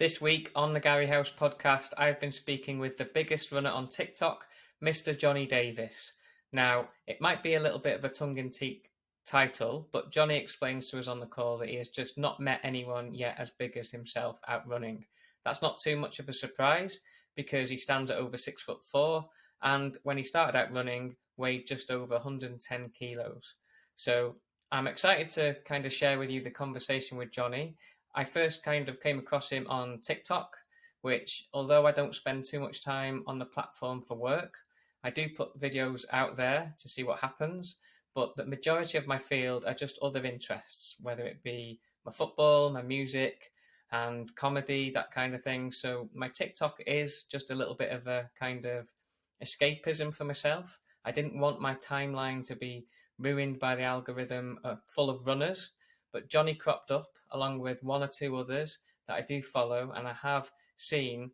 This week on the Gary House podcast, I've been speaking with the biggest runner on TikTok, Mr. Jonny Davies. Now, it might be a little bit of a tongue-in-cheek title, but Jonny explains to us on the call that he has just not met anyone yet as big as himself out running. That's not too much of a surprise because he stands at over 6'4", and when he started out running, weighed just over 110 kilos. So I'm excited to kind of share with you the conversation with Jonny. I first kind of came across him on TikTok, which, although I don't spend too much time on the platform for work, I do put videos out there to see what happens. But the majority of my field are just other interests, whether it be my football, my music, and comedy, that kind of thing. So my TikTok is just a little bit of a kind of escapism for myself. I didn't want my timeline to be ruined by the algorithm full of runners. But Jonny cropped up along with one or two others that I do follow, and I have seen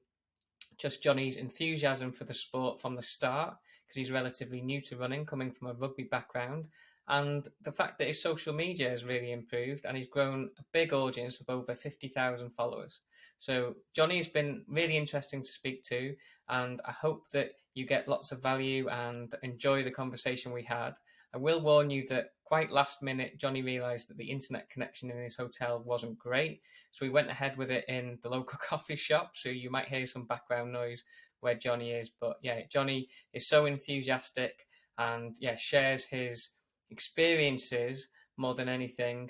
just Jonny's enthusiasm for the sport from the start, because he's relatively new to running, coming from a rugby background, and the fact that his social media has really improved and he's grown a big audience of over 50,000 followers. So Jonny's been really interesting to speak to, and I hope that you get lots of value and enjoy the conversation we had. I will warn you that quite last minute, Jonny realised that the internet connection in his hotel wasn't great. So we went ahead with it in the local coffee shop. So you might hear some background noise where Jonny is. But yeah, Jonny is so enthusiastic and shares his experiences more than anything.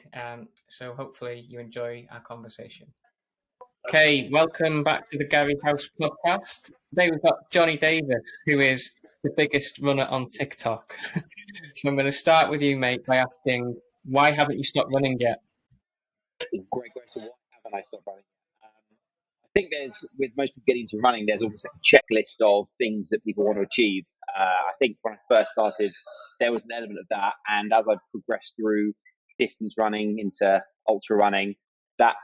So hopefully you enjoy our conversation. Okay, welcome back to the Gary House podcast. Today we've got Jonny Davies, who is the biggest runner on TikTok. So I'm going to start with you, mate, by asking, why haven't you stopped running yet? Great question. Why haven't I stopped running? I think with most people getting into running, there's almost a checklist of things that people want to achieve. I think when I first started, there was an element of that. And as I've progressed through distance running into ultra running, that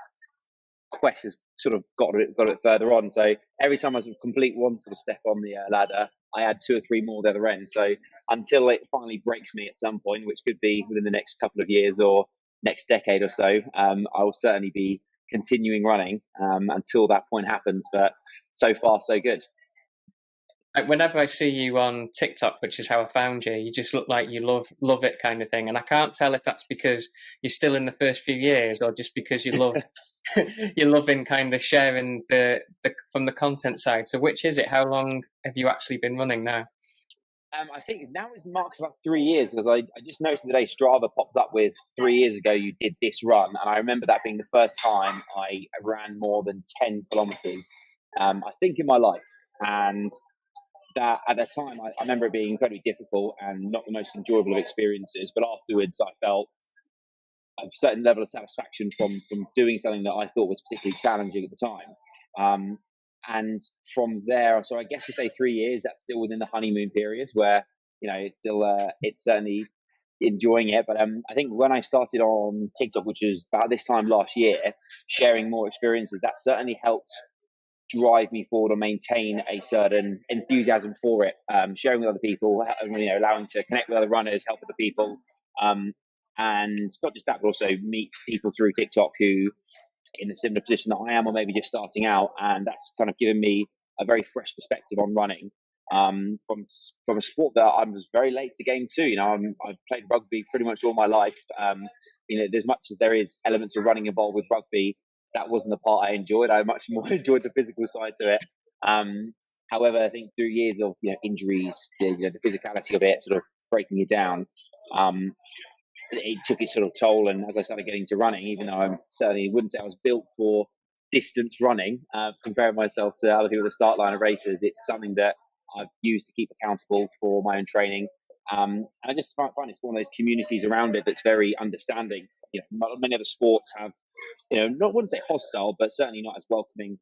quest has sort of got a bit further on. So every time I sort of complete one sort of step on the ladder, I add two or three more at the other end. So until it finally breaks me at some point, which could be within the next couple of years or next decade or so, I will certainly be continuing running until that point happens. But so far, so good. Whenever I see you on TikTok, which is how I found you, you just look like you love it kind of thing. And I can't tell if that's because you're still in the first few years or just because you love you're loving kind of sharing the from the content side. So which is it? How long have you actually been running now? I think now it's marked about 3 years, because I just noticed today Strava popped up with 3 years ago you did this run, and I remember that being the first time I ran more than 10 kilometers, I think, in my life. And that at the time, I remember it being incredibly difficult and not the most enjoyable of experiences. But afterwards, I felt a certain level of satisfaction from doing something that I thought was particularly challenging at the time. And from there, so I guess you say 3 years, that's still within the honeymoon period where, it's still, it's certainly enjoying it. But I think when I started on TikTok, which was about this time last year, sharing more experiences, that certainly helped drive me forward or maintain a certain enthusiasm for it. Sharing with other people, allowing to connect with other runners, help other people. And not just that, but also meet people through TikTok who in a similar position that I am, or maybe just starting out. And that's kind of given me a very fresh perspective on running, from a sport that I was very late to the game too. I've played rugby pretty much all my life. There's much as there is elements of running involved with rugby, that wasn't the part I enjoyed. I much more enjoyed the physical side to it. However, I think through years of injuries, the physicality of it sort of breaking you down, it took its sort of toll. And as I started getting to running, even though I certainly wouldn't say I was built for distance running, comparing myself to other people at the start line of races, it's something that I've used to keep accountable for my own training. And I just find it's one of those communities around it that's very understanding. Many other sports have, wouldn't say hostile, but certainly not as welcoming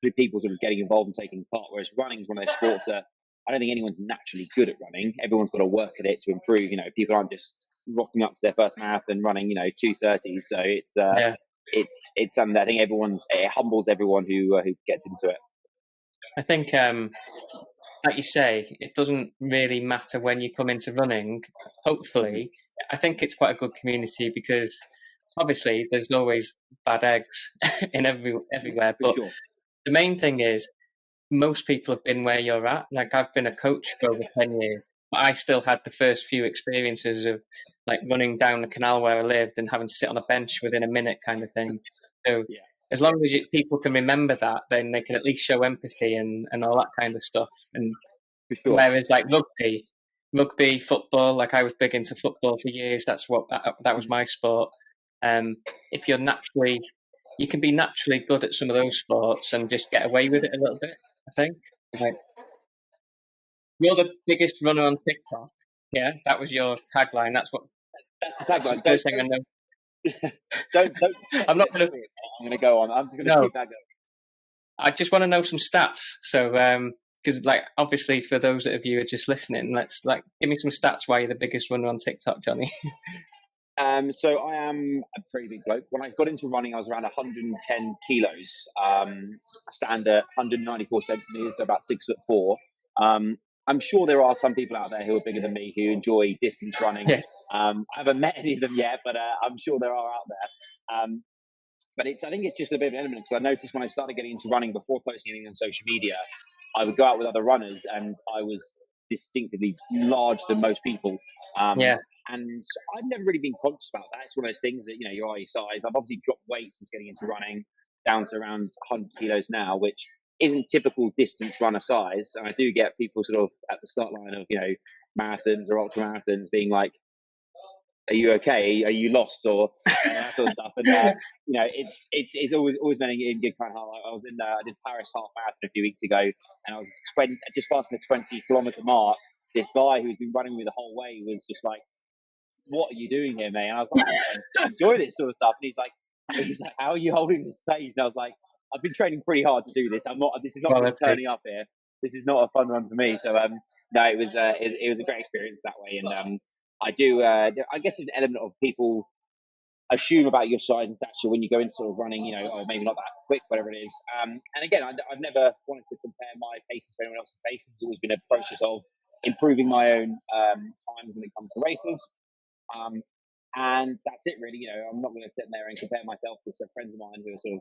to people sort of getting involved and taking part. Whereas running is one of those sports that I don't think anyone's naturally good at running. Everyone's got to work at it to improve. People aren't just rocking up to their first marathon running, 2:30. So it's something that I think it humbles everyone who gets into it. I think, like you say, it doesn't really matter when you come into running. Hopefully, I think it's quite a good community because obviously there's always bad eggs in everywhere, For but sure. the main thing is most people have been where you're at. Like I've been a coach for over 10 years, but I still had the first few experiences of like running down the canal where I lived and having to sit on a bench within a minute kind of thing. So Yeah, as long as people can remember that, then they can at least show empathy and all that kind of stuff. And for sure. whereas like rugby, football, like I was big into football for years. That's what that was Mhm. my sport. If you're naturally, you can be naturally good at some of those sports and just get away with it a little bit. I think. Like you're the biggest runner on TikTok. Yeah, that was your tagline. That's the That's the tagline. first thing I know. Don't check I'm the not next gonna. bit. I'm going to go on. I'm just going to No, keep that going. I just want to know some stats. So, because like obviously for those of you who are just listening, let's like give me some stats. Why you're the biggest runner on TikTok, Johnny? So I am a pretty big bloke. When I got into running, I was around 110 kilos. I stand at 194 centimeters, so about 6'4". I'm sure there are some people out there who are bigger than me who enjoy distance running. Yeah, I haven't met any of them yet, but I'm sure there are out there. But I think it's just a bit of an element because I noticed when I started getting into running before posting anything on social media, I would go out with other runners and I was distinctively larger than most people. Um, yeah, and I've never really been conscious about that. It's one of those things that, you are your size. I've obviously dropped weight since getting into running down to around 100 kilos now, which isn't typical distance runner size. And I do get people sort of at the start line of, marathons or ultra marathons being like, are you okay? Are you lost or that sort of stuff? And it's always been in good kind of heart. I was I did Paris half marathon a few weeks ago, and I was just passing the 20-kilometer mark. This guy who's been running me the whole way was just like, "What are you doing here, mate?" And I was like, "I enjoy this sort of stuff." And he's like, "How are you holding this pace?" And I was like, "I've been training pretty hard to do this. I'm not. This is not just quality. turning up here. This is not a fun run for me." So no, it was a great experience that way, and I do. I guess there's an element of people assume about your size and stature when you go into sort of running, or maybe not that quick, whatever it is. And again, I've never wanted to compare my paces to anyone else's paces. It's always been a process of improving my own times when it comes to races. Um, and that's it, really. I'm not going to sit there and compare myself to some friends of mine who are sort of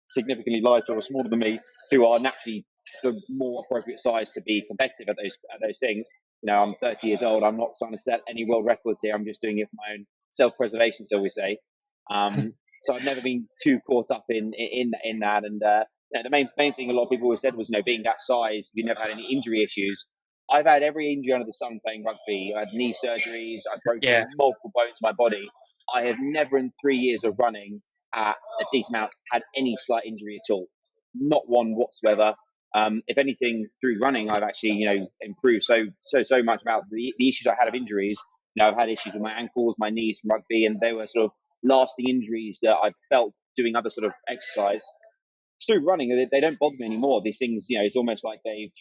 significantly lighter or smaller than me, who are naturally the more appropriate size to be competitive at those things. I'm 30 years old. I'm not trying to set any world records here. I'm just doing it for my own self-preservation, so we say. So I've never been too caught up in that. And the main thing a lot of people always said was, being that size, you never had any injury issues. I've had every injury under the sun playing rugby. I had knee surgeries. I've Yeah, broken multiple bones in my body. I have never in 3 years of running at a decent amount had any slight injury at all. Not one whatsoever. If anything, through running, I've actually, improved so much about the issues I had of injuries. I've had issues with my ankles, my knees from rugby, and they were sort of lasting injuries that I felt doing other sort of exercise. Through running, they don't bother me anymore. These things, it's almost like they've,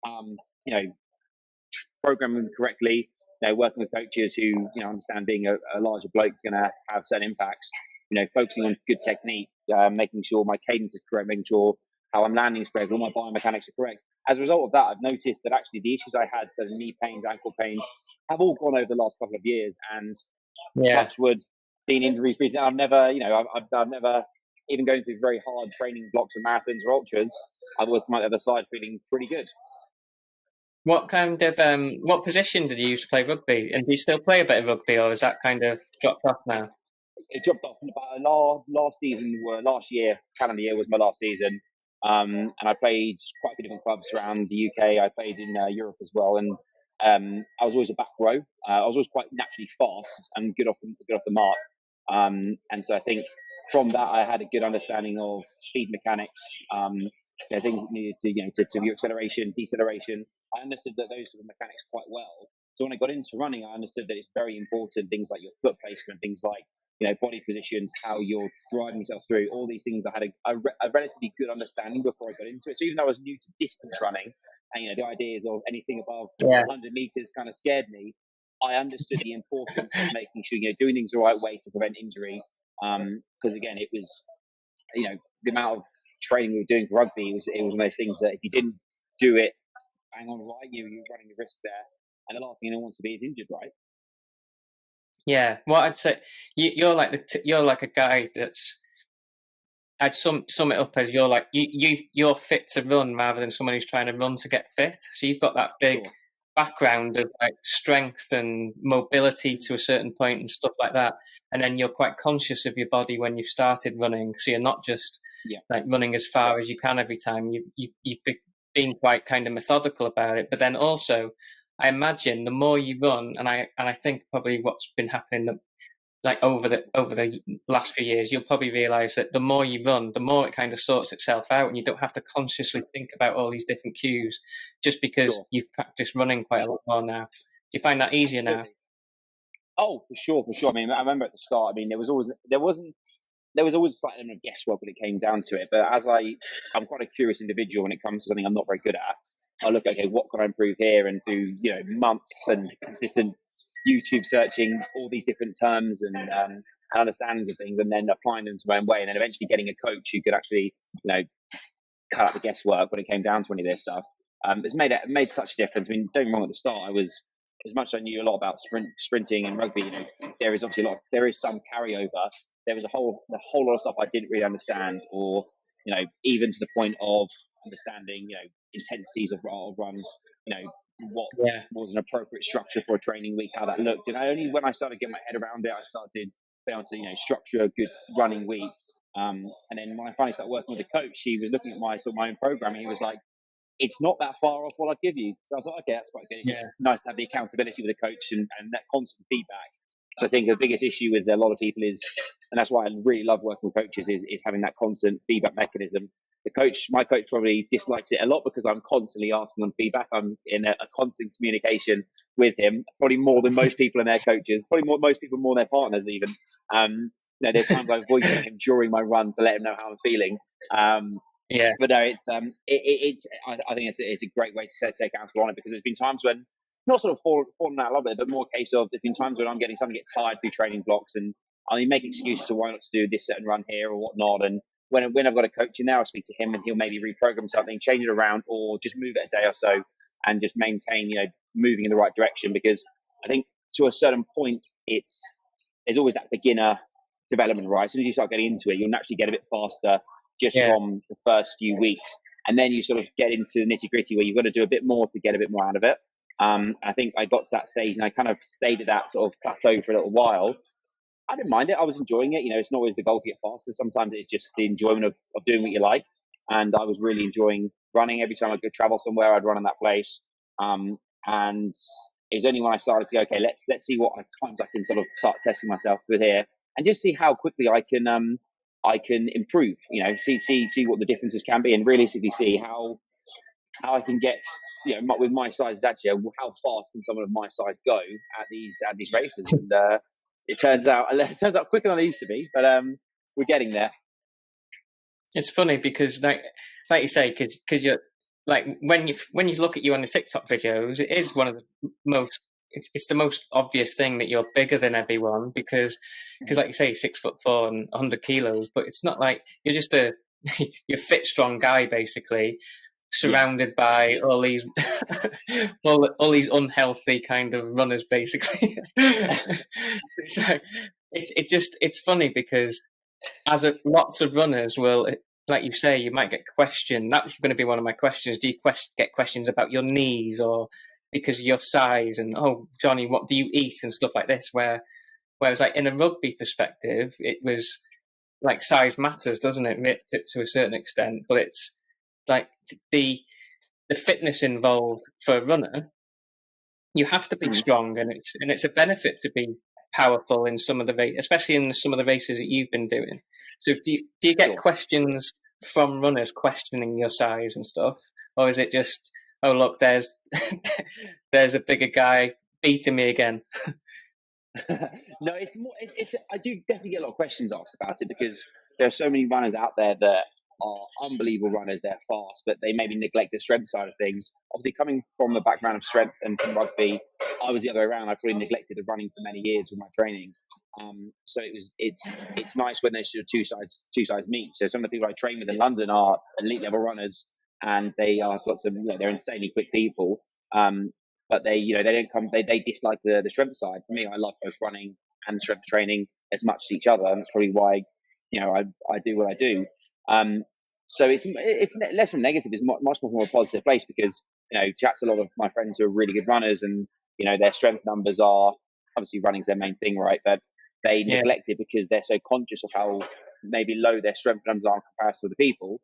um, you know, programmed them correctly. Working with coaches who, understand being a larger bloke is going to have certain impacts. Focusing on good technique, making sure my cadence is correct, making sure how I'm landing is correct, all my biomechanics are correct. As a result of that, I've noticed that actually the issues I had, so the knee pains, ankle pains, have all gone over the last couple of years. And yeah. touch wood, being injury free. I've never, I've never, even going through very hard training blocks of marathons or ultras, I've always come out the other side feeling pretty good. What position did you use to play rugby? And do you still play a bit of rugby, or is that kind of dropped off now? It dropped off in about last season, last year, calendar year was my last season. And I played quite a few different clubs around the UK. I played in Europe as well, and I was always a back row. I was always quite naturally fast and good off the mark. And so I think from that I had a good understanding of speed mechanics, things that needed to your acceleration, deceleration. I understood that those sort of mechanics quite well. So when I got into running, I understood that it's very important things like your foot placement, things like body positions, how you're driving yourself through all these things. I had a relatively good understanding before I got into it. So even though I was new to distance running, and the ideas of anything above Yeah, 100 meters kind of scared me, I understood the importance of making sure doing things the right way to prevent injury. Because again, it was the amount of training we were doing for rugby it was one of those things that if you didn't do it bang on right, you're running the risk there. And the last thing anyone wants to be is injured, right? Yeah, what I'd say, you're like you're like a guy that's, I'd sum it up as you're fit to run rather than someone who's trying to run to get fit. So you've got that big Sure. background of like strength and mobility to a certain point and stuff like that. And then you're quite conscious of your body when you've started running. So you're not just Yeah. like running as far as you can every time. You've been quite kind of methodical about it. But then also, I imagine the more you run, and I think probably what's been happening like over the last few years, you'll probably realize that the more you run, the more it kind of sorts itself out, and you don't have to consciously think about all these different cues, just because Sure. you've practiced running quite a lot more now. Do you find that easier now? Absolutely. Oh, for sure, for sure. I mean, I remember at the start. I mean, there was always a slight element of guesswork when it came down to it. But I'm quite a curious individual when it comes to something I'm not very good at. I look, okay, what can I improve here, and do months and consistent YouTube searching all these different terms and understandings of things, and then applying them to my own way, and then eventually getting a coach who could actually cut out the guesswork when it came down to any of this stuff. It's made such a difference. I mean, don't get me wrong. At the start, I was, as much as I knew a lot about sprinting and rugby. There is obviously there is some carryover. There was a whole lot of stuff I didn't really understand, or even to the point of understanding intensities of runs. What Yeah, was an appropriate structure for a training week, how that looked, and only when I started getting my head around it, I started being able to structure a good running week. And then when I finally started working with a coach, he was looking at my own program, and he was like, "It's not that far off what I give you." So I thought, okay, that's quite good. It's just yeah, nice to have the accountability with a coach and that constant feedback. So I think the biggest issue with a lot of people is, and that's why I really love working with coaches, is having that constant feedback mechanism. My coach probably dislikes it a lot because I'm constantly asking him feedback. I'm in a constant communication with him, probably more than most people and their coaches, probably most people more than their partners even. There's times I voice note him during my run to let him know how I'm feeling. Um, yeah, but no, I think it's a great way to take accountable on it, because there's been times when, not sort of fallen out of it, but more a case of, there's been times when I'm starting to get tired through training blocks, and I make excuses to why not to do this certain run here or whatnot. And when I've got a coach in there, I'll speak to him and he'll maybe reprogram something, change it around, or just move it a day or so, and just maintain moving in the right direction. Because I think to a certain point, there's always that beginner development, right? As soon as you start getting into it, you'll naturally get a bit faster just yeah. from the first few weeks. And then you sort of get into the nitty gritty where you've got to do a bit more to get a bit more out of it. I think I got to that stage and I kind of stayed at that sort of plateau for a little while. I didn't mind it. I was enjoying it. It's not always the goal to get faster. Sometimes it's just the enjoyment of doing what you like. And I was really enjoying running. Every time I could travel somewhere, I'd run in that place. And it was only when I started to go, okay, let's see what times I can sort of start testing myself with here, and just see how quickly I can improve. See what the differences can be, and realistically see how I can get, with my size, actually how fast can someone of my size go at these races. And it turns out quicker than it used to be, but we're getting there. It's funny because, like you say, because you're like, when you look at you on the TikTok videos, it is one of the most. It's the most obvious thing that you're bigger than everyone, because like you say, 6'4" and 100 kilos, but it's not like you're just you're a fit, strong guy basically, Yeah, surrounded by all these all these unhealthy kind of runners basically. So it's funny because lots of runners will, like you say, you might get questioned. That's going to be one of my questions. Do you get questions about your knees, or because of your size, and oh, Johnny, what do you eat and stuff like this? Whereas like in a rugby perspective, it was like size matters, doesn't it, to a certain extent? But it's like the fitness involved for a runner, you have to be strong, and it's a benefit to be powerful in some of the especially in some of the races that you've been doing. So do you get sure. questions from runners questioning your size and stuff, or is it just, oh look, there's there's a bigger guy beating me again? No, it's more. I do definitely get a lot of questions asked about it, because there are so many runners out there that are unbelievable runners. They're fast, but they maybe neglect the strength side of things. Obviously, coming from a background of strength and from rugby, I was the other way around. I probably neglected the running for many years with my training. So it's nice when there's two sides meet. So some of the people I train with in London are elite level runners, and they are got some. They're insanely quick people. But they don't come. They dislike the strength side. For me, I love both running and strength training as much as each other, and that's probably why I do what I do. So it's less from negative; it's much more from a positive place, because chat to a lot of my friends who are really good runners, and their strength numbers are obviously running's their main thing, right? But they neglect it because they're so conscious of how maybe low their strength numbers are in comparison to the people.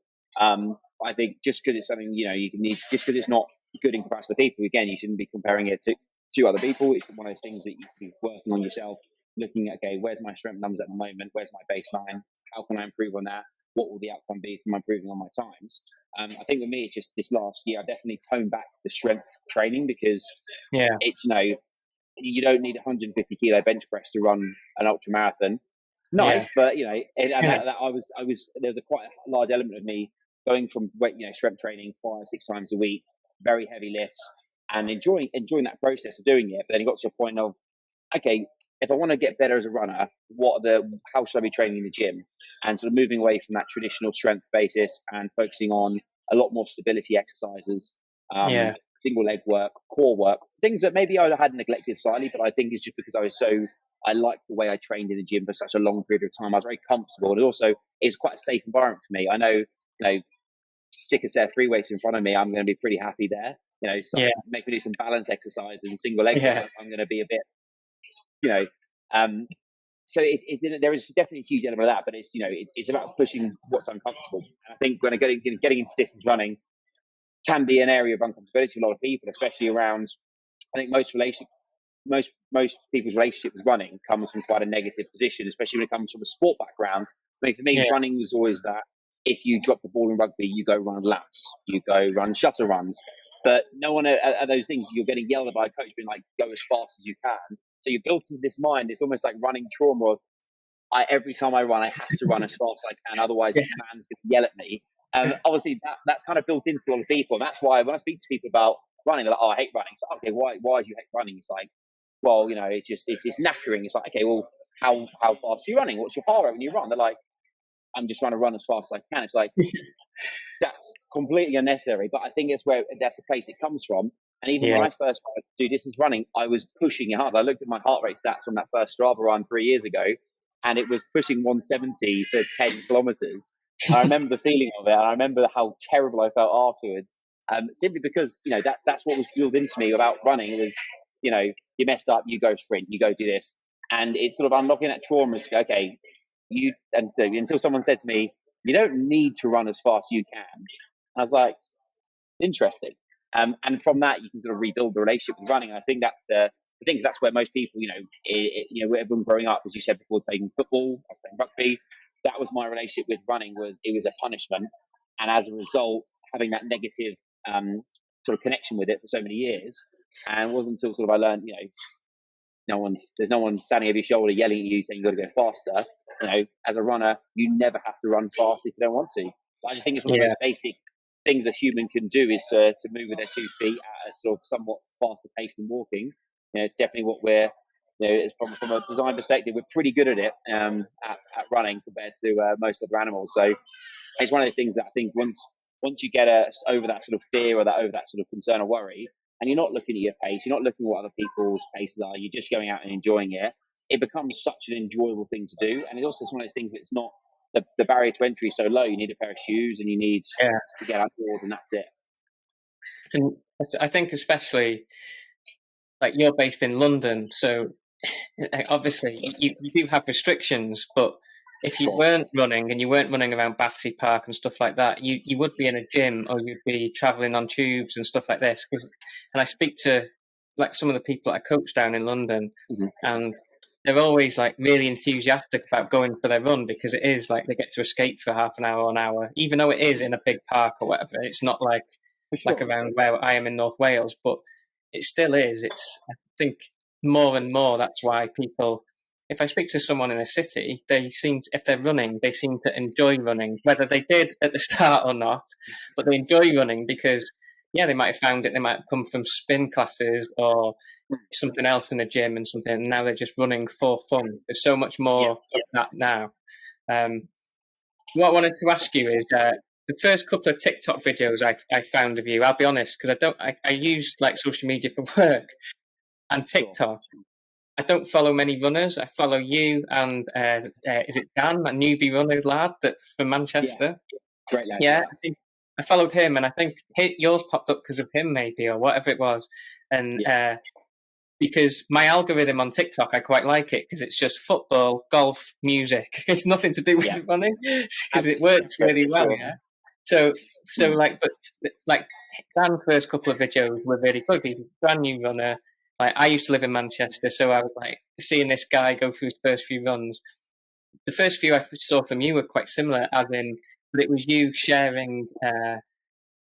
I think just because it's something you can need, just because it's not good in comparison to people, again, you shouldn't be comparing it to other people. It's one of those things that you can be working on yourself, looking at, okay, where's my strength numbers at the moment? Where's my baseline? How can I improve on that? What will the outcome be from improving on my times? I think with me, it's just this last year, I definitely toned back the strength training, because it's, you don't need 150 kilo bench press to run an ultra marathon. It's nice, but that I was there's a quite a large element of me going from strength training 5-6 times a week, very heavy lifts, and enjoying that process of doing it. But then it got to a point of, okay, if I want to get better as a runner, how should I be training in the gym? And sort of moving away from that traditional strength basis and focusing on a lot more stability exercises, single leg work, core work, things that maybe I had neglected slightly, but I think it's just because I liked the way I trained in the gym for such a long period of time. I was very comfortable, and also it's quite a safe environment for me. I know, sick as there free weights in front of me, I'm going to be pretty happy there. Make me do some balance exercises and single leg work, I'm going to be a bit, so there is definitely a huge element of that, but it's about pushing what's uncomfortable. And I think when getting into distance running can be an area of uncomfortability for a lot of people, especially around. I think most people's relationship with running comes from quite a negative position, especially when it comes from a sport background. I mean, for me, running was always that if you drop the ball in rugby, you go run laps, you go run shuttle runs. But no one at those things, you're getting yelled at by a coach being like, go as fast as you can. So you're built into this mind. It's almost like running trauma. Every time I run, I have to run as fast as I can. Otherwise, the man's going to yell at me. And obviously, that's kind of built into a lot of people. And that's why when I speak to people about running, they're like, oh, I hate running. It's like, okay, why do you hate running? It's like, well, it's just, it's knackering. It's like, okay, well, how fast are you running? What's your heart rate when you run? They're like, I'm just trying to run as fast as I can. It's like, that's completely unnecessary. But I think that's the place it comes from. And even when I first started to do distance running, I was pushing it hard. I looked at my heart rate stats from that first Strava run 3 years ago, and it was pushing 170 for 10 kilometers. I remember the feeling of it. And I remember how terrible I felt afterwards. Simply because, that's what was drilled into me about running. It was, you messed up, you go sprint, you go do this. And it's sort of unlocking that trauma. Okay, until someone said to me, you don't need to run as fast as you can. I was like, interesting. And from that, you can sort of rebuild the relationship with running. And I think that's where most people, everyone growing up, as you said before, playing football, I was playing rugby. That was my relationship with running. It was a punishment, and as a result, having that negative sort of connection with it for so many years. And it wasn't until sort of I learned, there's no one standing over your shoulder yelling at you saying you've got to go faster. As a runner, you never have to run fast if you don't want to. But I just think it's one of the most basic things a human can do is to move with their 2 feet at a sort of somewhat faster pace than walking. It's definitely what we're, from a design perspective, we're pretty good at it at running compared to most other animals. So it's one of those things that I think once you get over that sort of fear or over that sort of concern or worry, and you're not looking at your pace, you're not looking at what other people's paces are, you're just going out and enjoying it, it becomes such an enjoyable thing to do. And it also is one of those things that it's not, the barrier to entry is so low. You need a pair of shoes and you need to get outdoors, and that's it. And I think especially, like, you're based in London, so obviously you do have restrictions, but if you weren't running and you weren't running around Battersea Park and stuff like that, you would be in a gym, or you'd be travelling on tubes and stuff like this. And I speak to like some of the people that I coach down in London, and they're always like really enthusiastic about going for their run, because it is like they get to escape for half an hour or an hour, even though it is in a big park or whatever. It's not like around where I am in North Wales, but it still is. It's, I think, more and more that's why people, if I speak to someone in a city, if they're running, they seem to enjoy running, whether they did at the start or not, but they enjoy running because, they might have found it, they might have come from spin classes or something else in the gym and something, and now they're just running for fun. There's so much more of that now. What I wanted to ask you is, the first couple of TikTok videos I found of you, I'll be honest, because I use like social media for work, and TikTok, I don't follow many runners. I follow you and is it Dan, that newbie runner lad that from Yeah, Manchester? great lad. Yeah, Yeah, I think I followed him, and I think yours popped up because of him, maybe, or whatever it was. And yeah, because my algorithm on TikTok, I quite like it because it's just football, golf, music. It's nothing to do with yeah. running because it Absolutely. works really well. Sure. Yeah. So, Mm. like, but like Dan's first couple of videos were really good. He's a brand new runner. Like, I used to live in Manchester, so I was like seeing this guy go through his first few runs. The first few I saw from you were quite similar, as in, but it was you sharing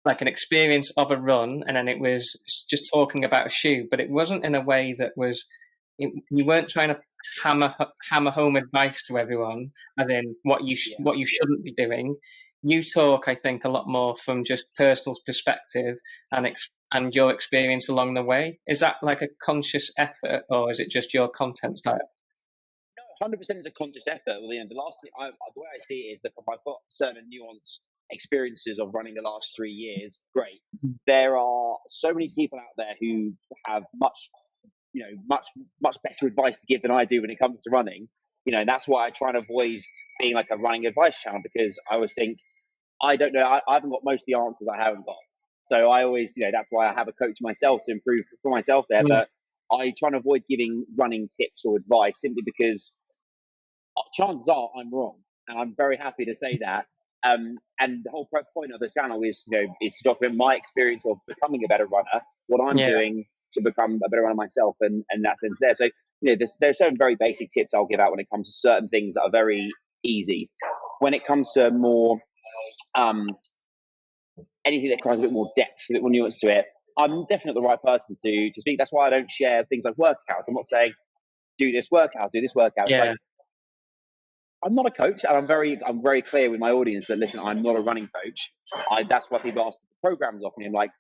like an experience of a run, and then it was just talking about a shoe, but it wasn't in a way that was. You weren't trying to hammer hammer home advice to everyone, as in Yeah. what you shouldn't be doing. You talk, I think, a lot more from just personal perspective and and your experience along the way. Is that like a conscious effort, or is it just your content style? 100% is a conscious effort. Well, the last thing the way I see it is that if I've got certain nuanced experiences of running the last 3 years, great. There are so many people out there who have much better advice to give than I do when it comes to running. And that's why I try and avoid being like a running advice channel, because I always think I don't know. I haven't got most of the answers. I haven't got. So I always, that's why I have a coach myself to improve for myself there. Mm, But I try and avoid giving running tips or advice simply because chances are I'm wrong, and I'm very happy to say that. And the whole point of the channel is, it's to document my experience of becoming a better runner, what I'm yeah, doing to become a better runner myself, and that sense there. So, there's certain very basic tips I'll give out when it comes to certain things that are very easy. When it comes to more um, anything that requires a bit more depth, a bit more nuance to it, I'm definitely the right person to speak. That's why I don't share things like workouts. I'm not saying do this workout, do this workout. It's like yeah, I'm not a coach, and I'm very clear with my audience that listen, I'm not a running coach. That's why people ask for programs off me. I'm like,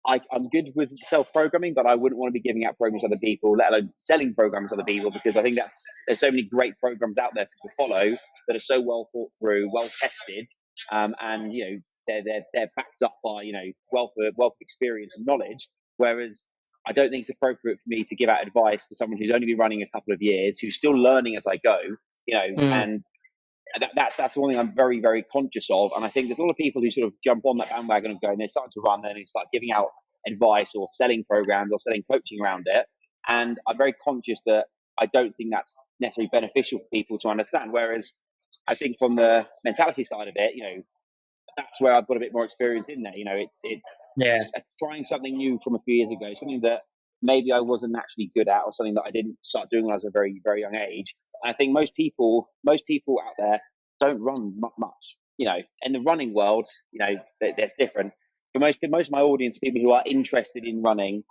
I'm good with self-programming, but I wouldn't want to be giving out programs to other people, let alone selling programs to other people, because I think there's so many great programs out there to follow that are so well thought through, well tested, and they're backed up by wealth of experience and knowledge. Whereas I don't think it's appropriate for me to give out advice for someone who's only been running a couple of years, who's still learning as I go, mm, and that's the one thing I'm very, very conscious of. And I think there's a lot of people who sort of jump on that bandwagon of going, they're starting to run, and they start giving out advice or selling programs or selling coaching around it. And I'm very conscious that I don't think that's necessarily beneficial for people to understand. Whereas I think from the mentality side of it, that's where I've got a bit more experience in there. yeah, It's trying something new from a few years ago, something that maybe I wasn't naturally good at, or something that I didn't start doing when I was a very, very young age. And I think most people out there don't run much. In the running world, there's different. For most of my audience, people who are interested in running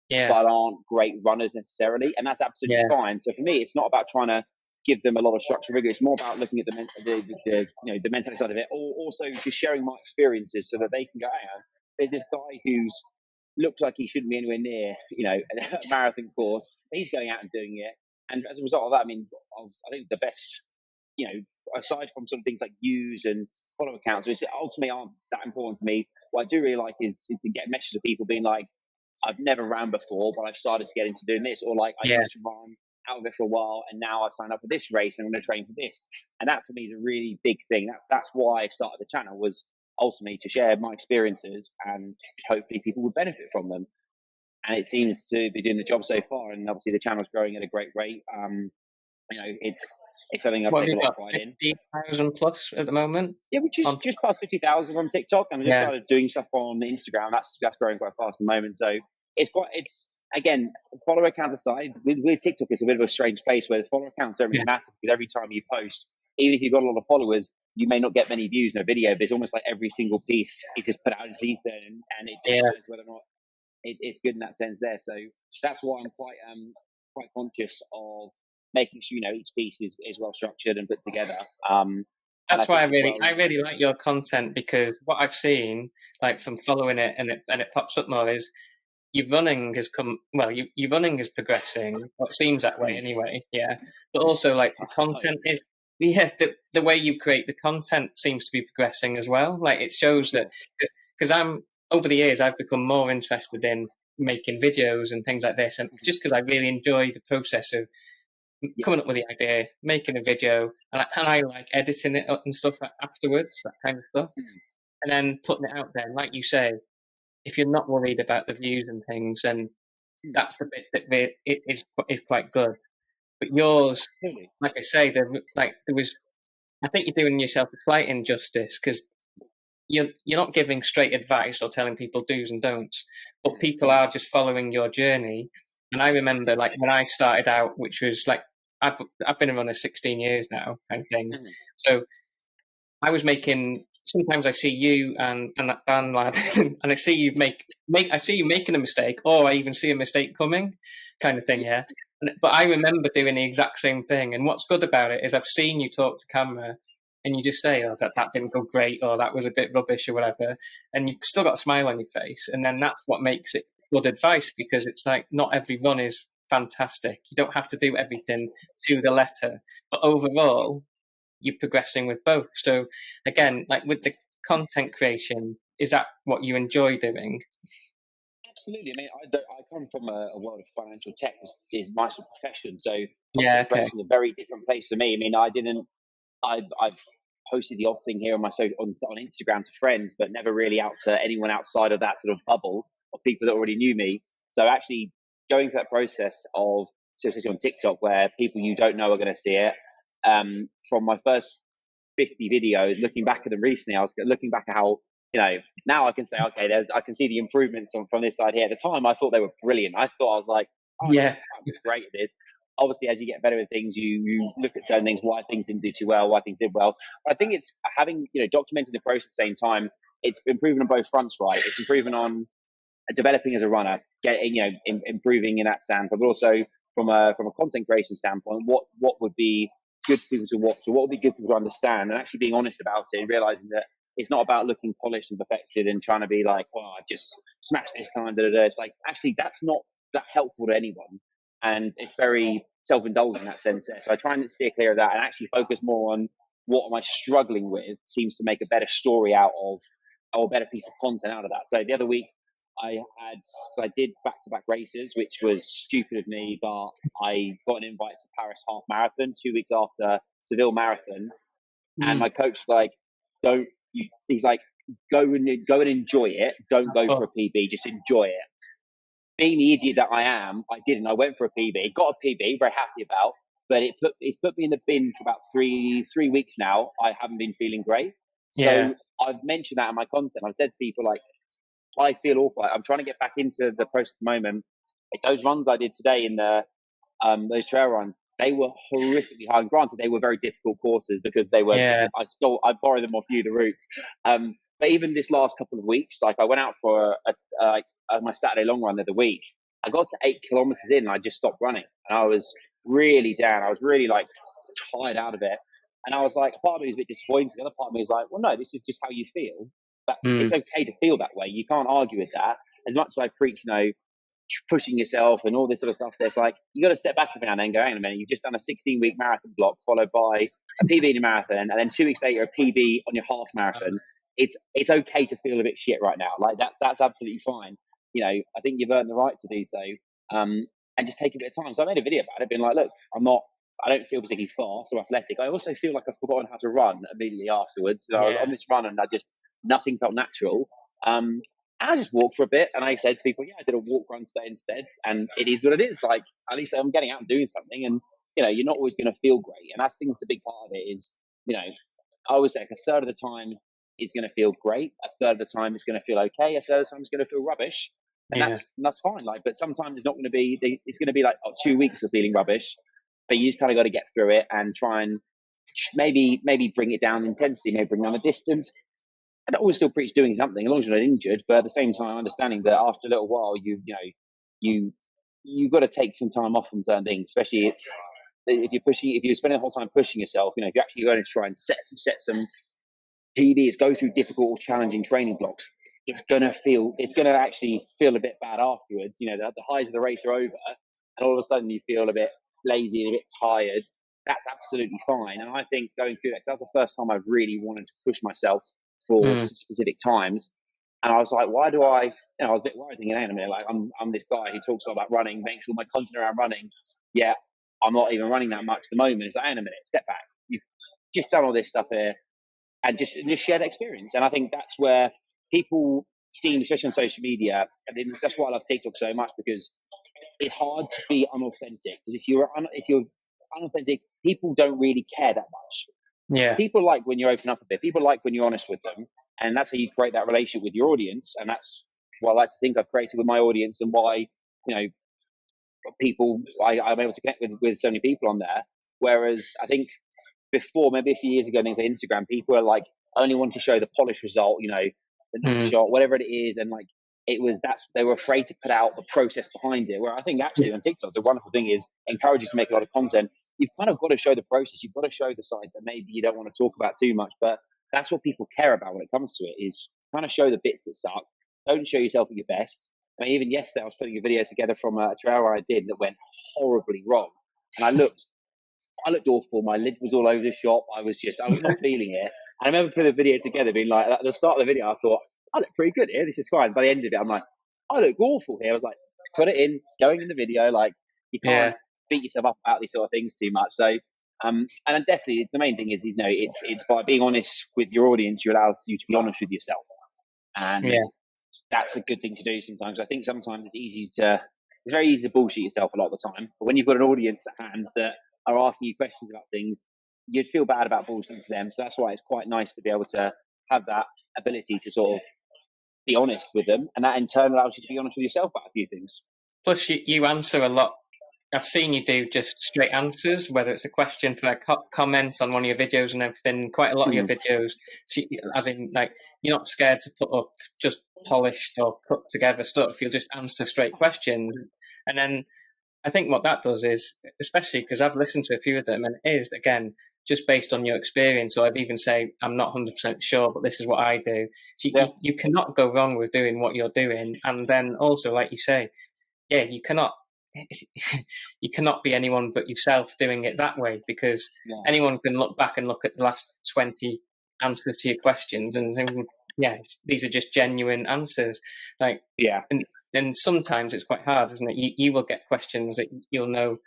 yeah, but aren't great runners necessarily, and that's absolutely yeah, fine. So for me, it's not about trying to give them a lot of structure rigor. It's more about looking at the mentality side of it, or also just sharing my experiences so that they can go, hang on, there's this guy who's looked like he shouldn't be anywhere near, a marathon course. He's going out and doing it, and as a result of that, I mean, I think the best, aside from sort of things like views and follow accounts, which ultimately aren't that important for me. What I do really like is to get messages of people being like, I've never ran before, but I've started to get into doing this, or like I yeah. used to run out of it for a while, and now I've signed up for this race and I'm going to train for this. And that for me is a really big thing. That's why I started the channel, was ultimately to share my experiences, and hopefully people would benefit from them. And it seems to be doing the job so far. And obviously the channel's growing at a great rate. It's something I've What have taken you a lot of got? pride in. 50,000 plus at the moment. Yeah, which is On just past 50,000 on TikTok, and I just yeah, started doing stuff on Instagram. That's growing quite fast at the moment. So it's again, follow account aside, with TikTok, it's a bit of a strange place where the follow accounts don't really yeah, matter, because every time you post, even if you've got a lot of followers, you may not get many views in a video, but it's almost like every single piece is just put out into ether, and it yeah. decides whether or not it's good in that sense there. So that's why I'm quite conscious of making sure each piece is well structured and put together. And I That's why think as well, I really like your content, because what I've seen, like from following it, and it pops up more, is your running has come well. Your running is progressing. Well, it seems that way anyway. Yeah, but also like the oh yeah, content is. Yeah, the way you create the content seems to be progressing as well. Like it shows that, sure, because I'm over the years I've become more interested in making videos and things like this, and just because I really enjoy the process of Yeah. coming up with the idea, making a video, and I like editing it up and stuff afterwards, that kind of stuff, and then putting it out there. And like you say, if you're not worried about the views and things, then that's the bit that it is quite good. But yours, Absolutely. like I say, there was. I think you're doing yourself a slight injustice because you're not giving straight advice or telling people do's and don'ts, but people are just following your journey. And I remember, like when I started out, which was like I've been a runner 16 years now, kind of thing. So I was making. Sometimes I see you and that band lad, and I see you I see you making a mistake, or I even see a mistake coming, kind of thing. Yeah. But I remember doing the exact same thing. And what's good about it is I've seen you talk to camera, and you just say, "Oh, that didn't go great," or "That was a bit rubbish," or whatever, and you've still got a smile on your face. And then that's what makes it good advice, because it's like not every run is fantastic. You don't have to do everything to the letter, but overall you're progressing with both. So again, like with the content creation, is that what you enjoy doing? Absolutely. I mean, I come from a world of financial tech, is my sort of profession. So Yeah, content okay. creation is a very different place for me. I mean, I've posted the odd thing here on on Instagram to friends, but never really out to anyone outside of that sort of bubble of people that already knew me. So actually going through that process of, so especially on TikTok, where people you don't know are going to see it, from my first 50 videos, looking back at them recently, I was looking back at how, now I can say, okay, I can see the improvements from this side here. At the time, I thought they were brilliant. I thought, I was like, oh, Yeah, I'm great at this. Obviously, as you get better at things, you look at certain things, why things didn't do too well, why things did well. But I think it's having, documented the process at the same time. It's improving on both fronts, right? It's improving on developing as a runner, getting, improving in that standpoint, but also from a content creation standpoint, what would be good for people to watch, or what would be good for people to understand, and actually being honest about it, and realizing that it's not about looking polished and perfected and trying to be like, oh, I just smashed this time. Da, da, da. It's like, actually, that's not that helpful to anyone, and it's very self-indulgent in that sense. So I try and steer clear of that and actually focus more on what am I struggling with, seems to make a better story out of, or a better piece of content out of that. So the other week, so I did back-to-back races, which was stupid of me, but I got an invite to Paris half marathon 2 weeks after Seville marathon, and my coach was like, "Don't you?" He's like, "Go and enjoy it. Don't go for a oh, PB. Just enjoy it." Being the idiot that I am, I didn't. I went for a PB, got a PB, very happy about, but it's put me in the bin for about three weeks now. I haven't been feeling great, yeah, so I've mentioned that in my content. I've said to people like, I feel awful. I'm trying to get back into the process at the moment. Like those runs I did today in those trail runs, they were horrifically hard. And granted, they were very difficult courses because they were. yeah, I borrowed them off you, the routes. But even this last couple of weeks, like I went out for my Saturday long run the other week. I got to 8 kilometers in, and I just stopped running, and I was really down. I was really like tired out of it, and I was like, part of me was a bit disappointed. The other part of me was like, well, no, this is just how you feel. It's okay to feel that way. You can't argue with that. As much as I preach, pushing yourself and all this sort of stuff, it's like you got to step back every now and then. Go, hang on a minute, you've just done a 16-week marathon block followed by a PB in a marathon, and then 2 weeks later a PB on your half marathon. It's okay to feel a bit shit right now. Like that's absolutely fine. I think you've earned the right to do so. And just take a bit of time. So I made a video about it, being like, look, I don't feel particularly fast or athletic. I also feel like I've forgotten how to run immediately afterwards. So I was yeah, on this run and nothing felt natural. And I just walked for a bit, and I said to people, "Yeah, I did a walk run today instead," and it is what it is. Like at least I'm getting out and doing something, and you're not always going to feel great, and that's I think that's a big part of it. Is I always say like a third of the time is going to feel great, a third of the time it's going to feel okay, a third of the time it's going to feel rubbish, and yeah, that's fine. Like, but sometimes it's not going to be. It's going to be like 2 weeks of feeling rubbish, but you just kind of got to get through it and try and maybe bring it down in intensity, maybe bring down the distance. I always still preach doing something as long as you're not injured, but at the same time, understanding that after a little while, you've got to take some time off from certain things. Especially if you're spending the whole time pushing yourself, if you're actually going to try and set some PBs, go through difficult or challenging training blocks, it's gonna actually feel a bit bad afterwards. The highs of the race are over, and all of a sudden you feel a bit lazy and a bit tired. That's absolutely fine. And I think going through that, 'cause that was the first time I've really wanted to push myself for specific times. And I was like, why do I? I was a bit worried, thinking, hang on a minute, like I'm this guy who talks all about running, makes all my content around running. Yeah, I'm not even running that much at the moment. It's like, hang on a minute, step back. You've just done all this stuff here, and just share that experience. And I think that's where people seeing, especially on social media, and that's why I love TikTok so much, because it's hard to be unauthentic. Because if you're unauthentic, people don't really care that much. Yeah. People like when you open up a bit. People like when you're honest with them, and that's how you create that relationship with your audience. And that's what I like to think I've created with my audience, and why people I'm able to connect with so many people on there. Whereas I think before, maybe a few years ago, things like Instagram, people are like only want to show the polished result, the next shot, whatever it is, and like they were afraid to put out the process behind it. Where I think actually on TikTok, the wonderful thing is encourage you to make a lot of content. You've kind of got to show the process. You've got to show the side that maybe you don't want to talk about too much, but that's what people care about when it comes to it, is kind of show the bits that suck. Don't show yourself at your best. I mean, even yesterday I was putting a video together from a trail ride I did that went horribly wrong, and I looked awful. My lid was all over the shop. I was not feeling it. And I remember putting the video together, being like, at the start of the video, I thought, I look pretty good here. This is fine. By the end of it, I'm like, I look awful here. I was like, put it in, it's going in the video. Like, you can't beat yourself up about these sort of things too much. So, and then definitely the main thing is, it's by being honest with your audience, you allow you to be honest with yourself. And that's a good thing to do sometimes. I think sometimes it's very easy to bullshit yourself a lot of the time. But when you've got an audience at hand that are asking you questions about things, you'd feel bad about bullshitting to them. So that's why it's quite nice to be able to have that ability to sort of be honest with them, and that in turn allows you to be honest with yourself about a few things. Plus, you answer a lot. I've seen you do just straight answers, whether it's a question for a comment on one of your videos and everything. Quite a lot of your videos, as in, like, you're not scared to put up just polished or put together stuff. You'll just answer straight questions, and then I think what that does is, especially because I've listened to a few of them, and it is, again, just based on your experience, or I'd even say, I'm not 100% sure, but this is what I do. So you cannot go wrong with doing what you're doing. And then also, like you say, you cannot be anyone but yourself doing it that way, because anyone can look back and look at the last 20 answers to your questions and think, these are just genuine answers. And sometimes it's quite hard, isn't it? You will get questions that you'll know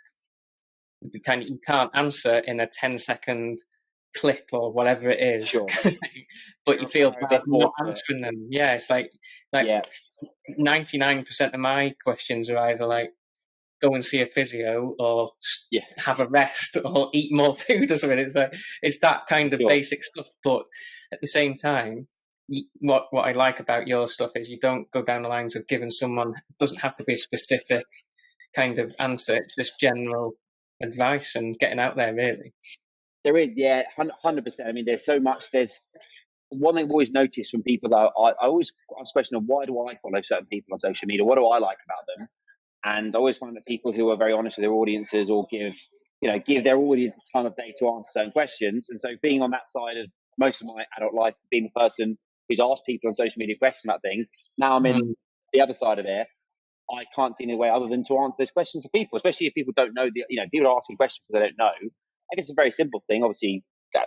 you can't answer in a 10-second clip or whatever it is, sure. But you feel bad not answering them. Yeah, it's like 99% of my questions are either like, go and see a physio, or have a rest, or eat more food or something. It's that kind of basic stuff. But at the same time, what I like about your stuff is you don't go down the lines of giving someone, it doesn't have to be a specific kind of answer. It's just general advice and getting out there, really. There is, 100%. I mean, there's so much. There's one thing I've always noticed from people that I always ask the question of, why do I follow certain people on social media? What do I like about them? And I always find that people who are very honest with their audiences, or give their audience a ton of day to answer certain questions. And so being on that side of most of my adult life, being the person who's asked people on social media questions about things, now I'm in the other side of it. I can't see any way other than to answer those questions for people, especially if people don't know people are asking questions they don't know. I guess it's a very simple thing. Obviously,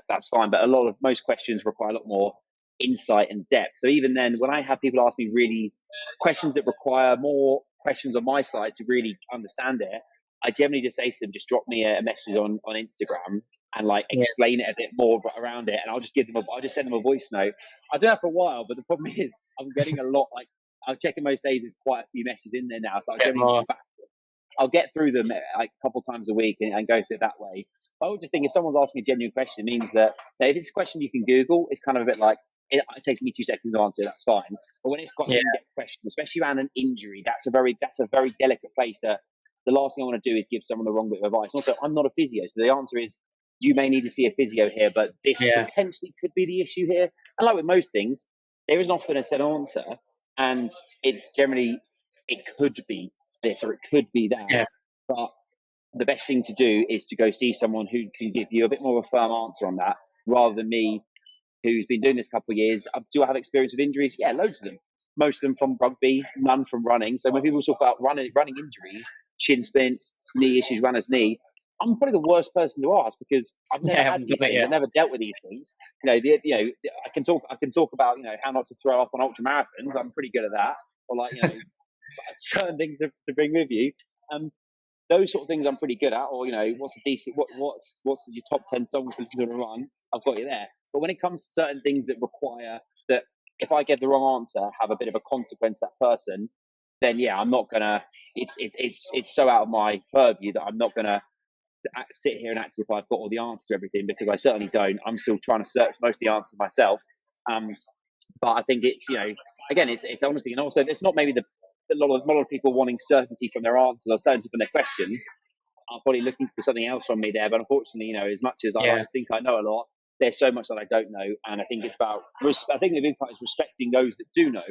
that's fine, but most questions require a lot more insight and depth. So even then, when I have people ask me really questions that require more questions on my side to really understand it, I generally just say to them, just drop me a message on Instagram and explain it a bit more around it, and I'll just send them a voice note. I do that for a while, but the problem is I'm getting a lot I'm checking most days. There's quite a few messages in there now, so I'll get through them a couple times a week and go through it that way. But I would just think, if someone's asking a genuine question, it means that if it's a question you can Google, it's kind of a bit like, it takes me 2 seconds to answer, that's fine. But when it's got an in-depth question, especially around an injury, that's a very delicate place. That the last thing I want to do is give someone the wrong bit of advice. Also, I'm not a physio, so the answer is, you may need to see a physio here, but this potentially could be the issue here. And like with most things, there is often a set answer, and it's generally, it could be this or it could be that. Yeah. But the best thing to do is to go see someone who can give you a bit more of a firm answer on that, rather than me, who's been doing this a couple of years. Do I have experience with injuries? Yeah, loads of them. Most of them from rugby, none from running. So when people talk about running injuries, shin splints, knee issues, runner's knee, I'm probably the worst person to ask because I've Yeah, never I had haven't these done it things. I've yet. never dealt with these things. I can talk about how not to throw up on ultra marathons. I'm pretty good at that. Or certain things to bring with you. Um, those sort of things I'm pretty good at. Or what's a decent what's your top 10 songs to listen to on a run? I've got you there. But when it comes to certain things that require that, if I get the wrong answer, have a bit of a consequence to that person, then yeah, I'm not gonna. It's so out of my purview that I'm not gonna sit here and act as if I've got all the answers to everything, because I certainly don't. I'm still trying to search most of the answers myself. Um, but I think it's again, it's honestly, and also it's not maybe a lot of people wanting certainty from their answers or certainty from their questions are probably looking for something else from me there. But unfortunately, as much as I like Yeah, to think I know a lot, there's so much that I don't know, and I think it's about. I think the big part is respecting those that do know.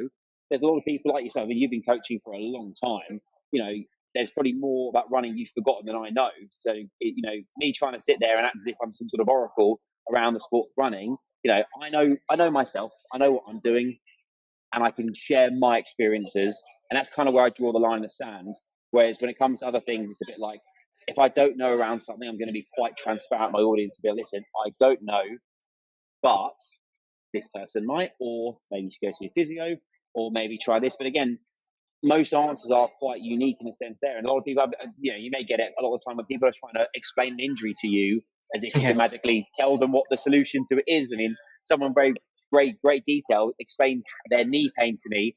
There's a lot of people like yourself, and you've been coaching for a long time. You know, there's probably more about running you've forgotten than I know. So, me trying to sit there and act as if I'm some sort of oracle around the sport of running. I know myself. I know what I'm doing, and I can share my experiences. And that's kind of where I draw the line in the sand. Whereas when it comes to other things, it's a bit like, if I don't know around something, I'm going to be quite transparent with my audience and be, listen, I don't know, but this person might, or maybe you should go see a physio, or maybe try this. But again, most answers are quite unique in a sense there. And a lot of people, you may get it a lot of the time when people are trying to explain an injury to you as if you yeah, can magically tell them what the solution to it is. I mean, someone very great detail explained their knee pain to me,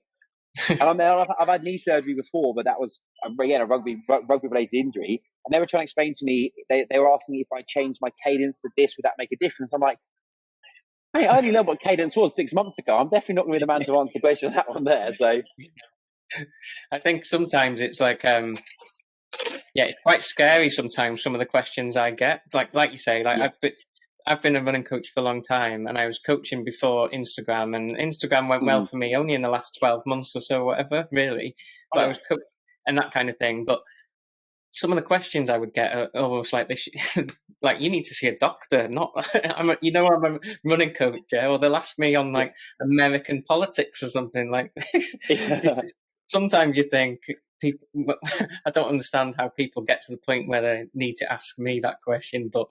and I've had knee surgery before, but that was again a rugby related injury. And they were trying to explain to me, they were asking me if I changed my cadence to this, would that make a difference? I'm like, hey, I only learned what cadence was 6 months ago. I'm definitely not going to be the man to answer the question on that one there. So I think sometimes it's like yeah, it's quite scary sometimes. Some of the questions I get, like you say, like yeah, I've been a running coach for a long time, and I was coaching before Instagram, and Instagram went well mm. for me only in the last 12 months or so, whatever, really. Oh But I yeah, was and that kind of thing. But some of the questions I would get are almost like this, like you need to see a doctor. Not, I'm a running coach, yeah, or they'll ask me on yeah, like American politics or something. Like, yeah. sometimes you think people. I don't understand how people get to the point where they need to ask me that question, but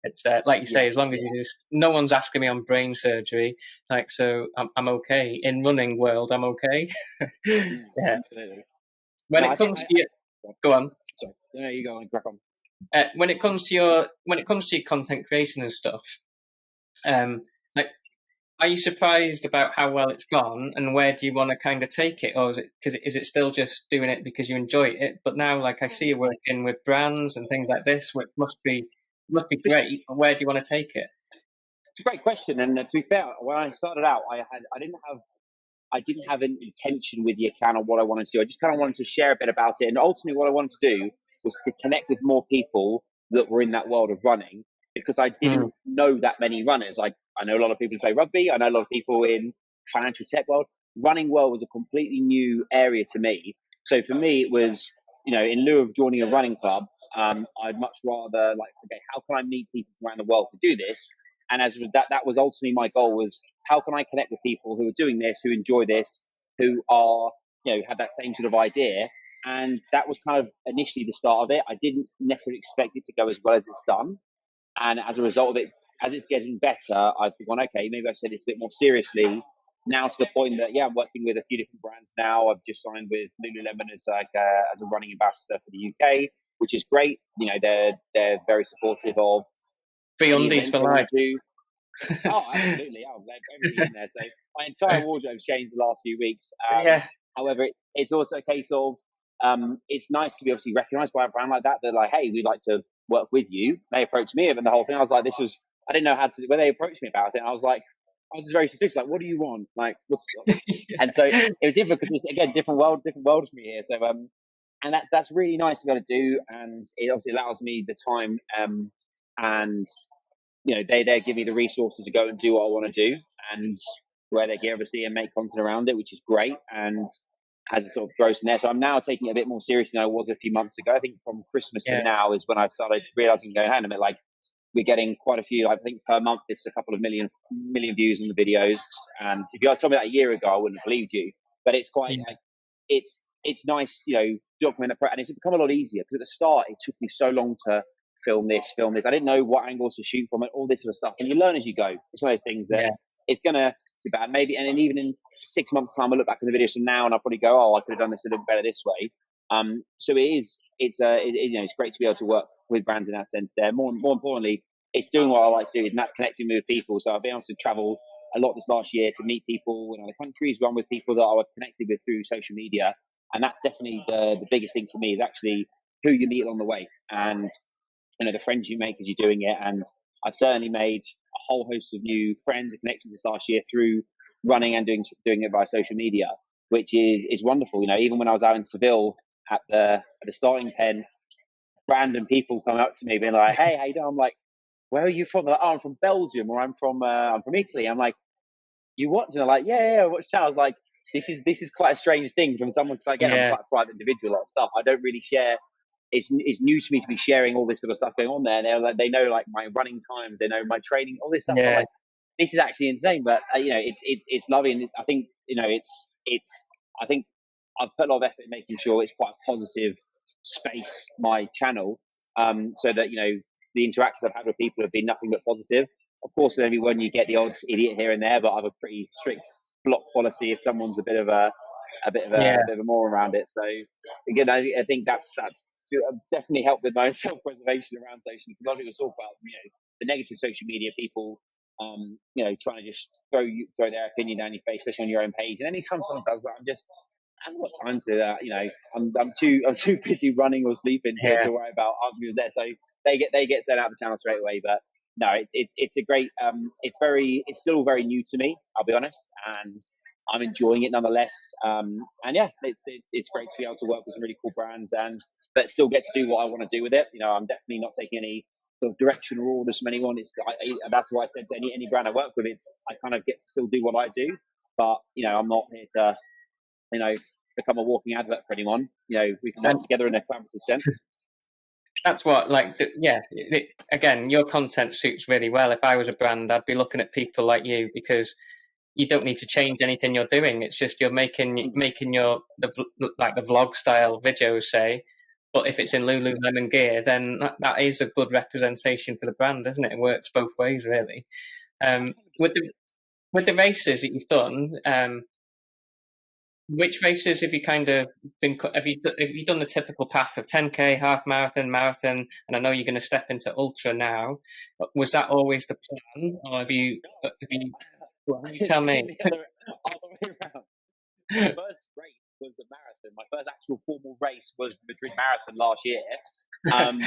it's like you Yeah. say, as long as you just, no one's asking me on brain surgery, like so, I'm okay. In running world, I'm okay. Yeah. Absolutely. When No, it I think comes to your, go on. sorry. No, you go on, crack on. When it comes to your content creation and stuff, like, are you surprised about how well it's gone, and where do you want to kind of take it, or is it still just doing it because you enjoy it? But now, like, I see you working with brands and things like this, which must be It's, great. But where do you want to take it? it's a great question, and to be fair, when I started out, I didn't have an intention with the account on what I wanted to do. I just kind of wanted to share a bit about it. And ultimately, what I wanted to do was to connect with more people that were in that world of running, because I Mm, didn't know that many runners. I know a lot of people who play rugby. I know a lot of people in financial tech world. Running world was a completely new area to me. So for me, it was, in lieu of joining a running club, I'd much rather like, okay, how can I meet people around the world to do this? And that was ultimately my goal, was how can I connect with people who are doing this, who enjoy this, who are, have that same sort of idea. And that was kind of initially the start of it. I didn't necessarily expect it to go as well as it's done. And as a result of it, as it's getting better, I've gone, okay, maybe I said this a bit more seriously. Now to the point that, yeah, I'm working with a few different brands now. I've just signed with Lululemon as a running ambassador for the UK, which is great. They're very supportive of free any undies for events I want life. to do. Oh, absolutely. Oh, everything's in there. So my entire wardrobe's changed the last few weeks. Yeah, However, it's also a case of it's nice to be obviously recognised by a brand like that. They're like, hey, we'd like to work with you. They approached me, and the whole thing, I was like, I didn't know how to. When they approached me about it, I was just very suspicious. Like, what do you want? Like, what's. And so it was different because it's again different world for me here. So and that's really nice to be able to do, and it obviously allows me the time and they give me the resources to go and do what I want to do, and where they can obviously and make content around it, which is great. And as it sort of grows from there, so I'm now taking it a bit more seriously than I was a few months ago. I think from Christmas to yeah, now is when I've started realizing, going, hang on a minute, like we're getting quite a few. I think per month it's a couple of million views on the videos. And if you had told me that a year ago, I wouldn't have believed you. But it's quite yeah, like it's nice, document the and it's become a lot easier, because at the start it took me so long to film this. I didn't know what angles to shoot from it, all this sort of stuff. And you learn as you go. It's one of those things that it's going to be bad. Maybe, and then even in 6 months' time, I look back on the videos from now and I'll probably go, oh, I could have done this a little better this way. So it's great to be able to work with brands in that sense there. More importantly, it's doing what I like to do, and that's connecting with people. So I've been able to travel a lot this last year to meet people in other countries, run with people that I was connected with through social media. And that's definitely the biggest thing for me, is actually who you meet along the way, and the friends you make as you're doing it. And I've certainly made a whole host of new friends and connections this last year through running and doing it via social media, which is wonderful. Even when I was out in Seville at the starting pen, random people come up to me being like, "Hey, how you doing?" I'm like, "Where are you from?" They're like, "Oh, I'm from Belgium," or I'm from Italy." I'm like, "You what?" And they're like, "Yeah, watch that." I was like, this is quite a strange thing from someone, because again, I'm quite a private individual, a lot of stuff I don't really share. It's new to me to be sharing all this sort of stuff going on there. And they're like, they know like my running times, they know my training, all this stuff. I'm like, this is actually insane. But it's lovely, and I think I think I've put a lot of effort in making sure it's quite a positive space, my channel, so that the interactions I've had with people have been nothing but positive. Of course, every one you get the odd idiot here and there, but I have a pretty strict block policy if someone's a bit of a more around it. So again, I think that's definitely helped with my self-preservation around social. A lot of people talk about the negative social media people, trying to just throw their opinion down your face, especially on your own page. And anytime someone does that, I haven't got time to I'm too busy running or sleeping to worry about arguments there. So they get sent out the channel straight away. But no, it's a great it's still very new to me, I'll be honest, and I'm enjoying it nonetheless. And yeah, it's great to be able to work with some really cool brands, but still get to do what I want to do with it. I'm definitely not taking any sort of direction or orders from anyone. That's why I said to any brand I work with, is I kind of get to still do what I do, but I'm not here to become a walking advert for anyone. We can work together in a collaborative sense. That's what, again, your content suits really well. If I was a brand, I'd be looking at people like you, because you don't need to change anything you're doing. It's just you're making the vlog style videos, say. But if it's in Lululemon gear, then that is a good representation for the brand, isn't it? It works both ways, really. With the races that you've done, which races have you kind of been? Have you done the typical path of 10K, half marathon, marathon? And I know you're going to step into ultra now. But was that always the plan, or have you? Well, you tell me. All the way around. My first race was a marathon. My first actual formal race was the Madrid Marathon last year, and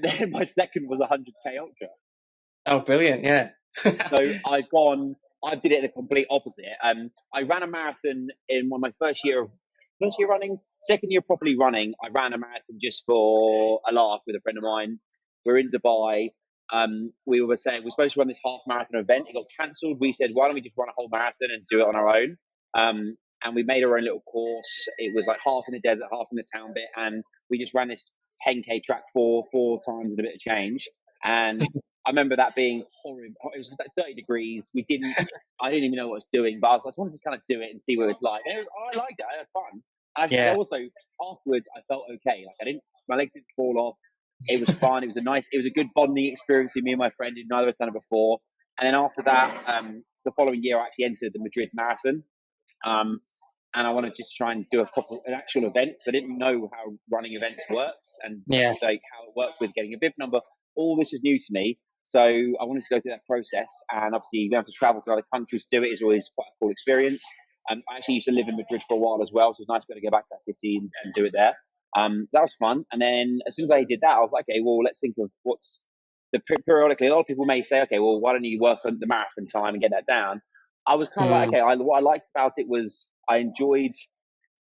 then my second was a 100K ultra. Oh, brilliant! Yeah. So I did it the complete opposite. I ran a marathon in my first year running. Second year properly running, I ran a marathon just for a laugh with a friend of mine. We're in Dubai. We were saying we're supposed to run this half marathon event. It got cancelled. We said, why don't we just run a whole marathon and do it on our own? And we made our own little course. It was like half in the desert, half in the town bit, and we just ran this 10K track four times with a bit of change. And I remember that being horrible. It was like 30 degrees. I didn't even know what I was doing, but I just wanted to kind of do it and see what it was like. And I liked it. I had fun. And also, afterwards, I felt okay. My legs didn't fall off. It was fun. It was a good bonding experience with me and my friend. Neither of us done it before. And then after that, the following year, I actually entered the Madrid Marathon. And I wanted to just try and do an actual event. So I didn't know how running events works and like how it worked with getting a bib number. All this is new to me. So I wanted to go through that process, and obviously being able to travel to other countries to do it is always quite a cool experience. I actually used to live in Madrid for a while as well, so it's nice to be able to go back to that city and do it there. So that was fun. And then as soon as I did that, I was like, okay, well, let's think of what's periodically. A lot of people may say, okay, well, why don't you work on the marathon time and get that down? I was kind of like, okay, what I liked about it was I enjoyed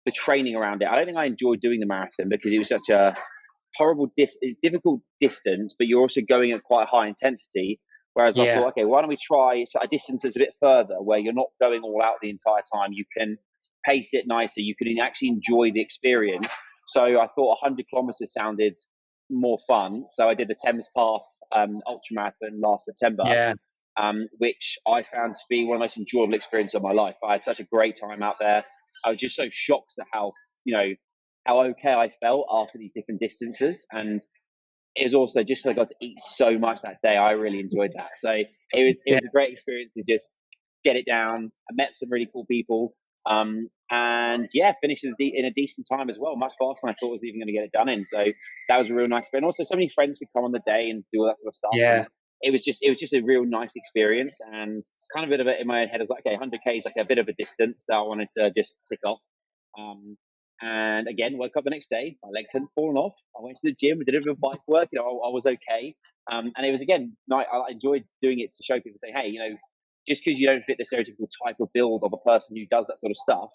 the training around it. I don't think I enjoyed doing the marathon because it was such a horrible, difficult distance, but you're also going at quite high intensity. Whereas I thought, okay, why don't we try a distance that's a bit further, where you're not going all out the entire time. You can pace it nicer. You can actually enjoy the experience. So I thought 100 kilometers sounded more fun. So I did the Thames Path ultra marathon last September, which I found to be one of the most enjoyable experiences of my life. I had such a great time out there. I was just so shocked at how okay I felt after these different distances. And it was also just I got to eat so much that day. I really enjoyed that. So it Yeah. was a great experience to just get it down. I met some really cool people. And yeah, finished in a decent time as well, much faster than I thought I was even going to get it done in. So that was a real nice. And also, so many friends could come on the day and do all that sort of stuff. Yeah. And it was just a real nice experience. And kind of a bit of it in my head. I was like, okay, 100k is like a bit of a distance that I wanted to just tick off. Um, and again, woke up the next day, my legs hadn't fallen off. I went to the gym, did a bit of bike work, I was okay. And it was again, I enjoyed doing it to show people, say, hey, just because you don't fit the stereotypical type of build of a person who does that sort of stuff,